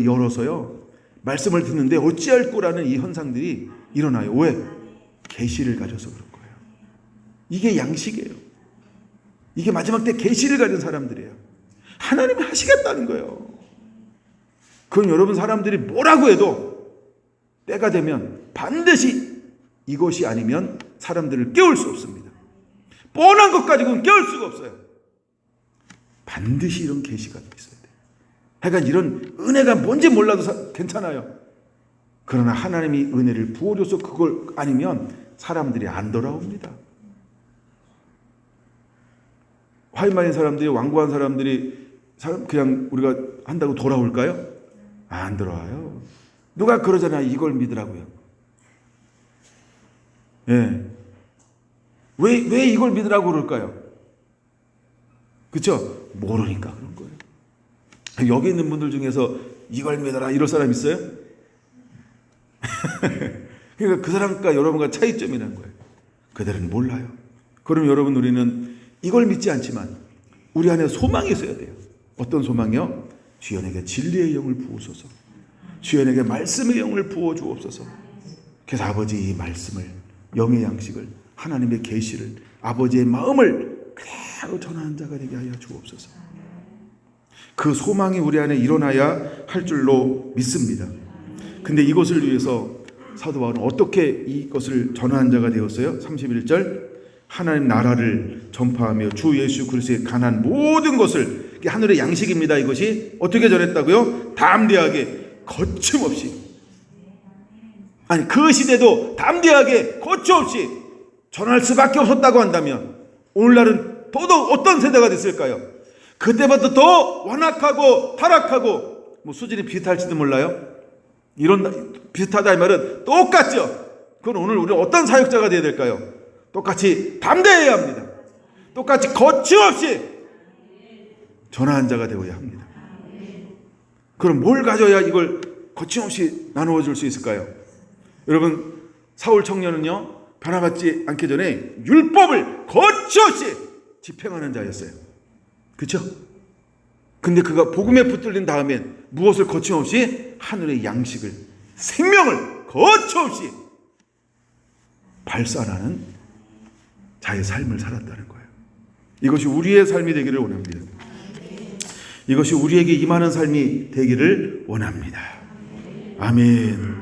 열어서요, 말씀을 듣는데 어찌할 거라는 이 현상들이 일어나요. 왜? 계시를 가져서 그런 거예요. 이게 양식이에요. 이게 마지막 때 계시를 가진 사람들이에요. 하나님이 하시겠다는 거예요. 그건 여러분 사람들이 뭐라고 해도 때가 되면 반드시 이것이 아니면 사람들을 깨울 수 없습니다. 뻔한 것 가지고는 깨울 수가 없어요. 반드시 이런 계시가 있어야 돼요. 하여간 이런 은혜가 뭔지 몰라도 괜찮아요. 그러나 하나님이 은혜를 부어줘서 그걸 아니면 사람들이 안 돌아옵니다. 화이마인 사람들이, 완고한 사람들이 그냥 우리가 한다고 돌아올까요? 안 돌아와요. 누가 그러잖아요. 이걸 믿으라고요. 예. 왜 이걸 믿으라고 그럴까요? 그렇죠? 모르니까 그런 거예요. 여기 있는 분들 중에서 이걸 믿어라 이럴 사람 있어요? 그러니까 그 사람과 여러분과 차이점이라는 거예요. 그들은 몰라요. 그럼 여러분, 우리는 이걸 믿지 않지만 우리 안에 소망이 있어야 돼요. 어떤 소망이요? 주연에게 진리의 영을 부으소서, 주연에게 말씀의 영을 부어 주옵소서. 그래서 아버지 이 말씀을, 영의 양식을, 하나님의 계시를, 아버지의 마음을 그대로 전하는 자가 되게 하여 주옵소서. 그 소망이 우리 안에 일어나야 할 줄로 믿습니다. 근데 이것을 위해서 사도 바울은 어떻게 이것을 전하는 자가 되었어요? 31절, 하나님 나라를 전파하며 주 예수 그리스도의 간한 모든 것을, 하늘의 양식입니다. 이것이 어떻게 전했다고요? 담대하게 거침없이. 아니, 그 시대도 담대하게 거침없이 전할 수밖에 없었다고 한다면 오늘날은 더더욱 어떤 세대가 됐을까요? 그때부터 더 완악하고 타락하고, 뭐 수준이 비슷할지도 몰라요. 이런 비슷하다 이 말은 똑같죠. 그건 오늘 우리 어떤 사역자가 되어야 될까요? 똑같이 담대해야 합니다. 똑같이 거침없이 전하는 자가 되어야 합니다. 그럼 뭘 가져야 이걸 거침없이 나누어 줄 수 있을까요? 여러분, 사울 청년은요, 변화받지 않기 전에 율법을 거침없이 집행하는 자였어요. 그렇죠? 근데 그가 복음에 붙들린 다음엔 무엇을 거침없이? 하늘의 양식을, 생명을 거침없이 발산하는 자의 삶을 살았다는 거예요. 이것이 우리의 삶이 되기를 원합니다. 이것이 우리에게 임하는 삶이 되기를 원합니다. 아멘.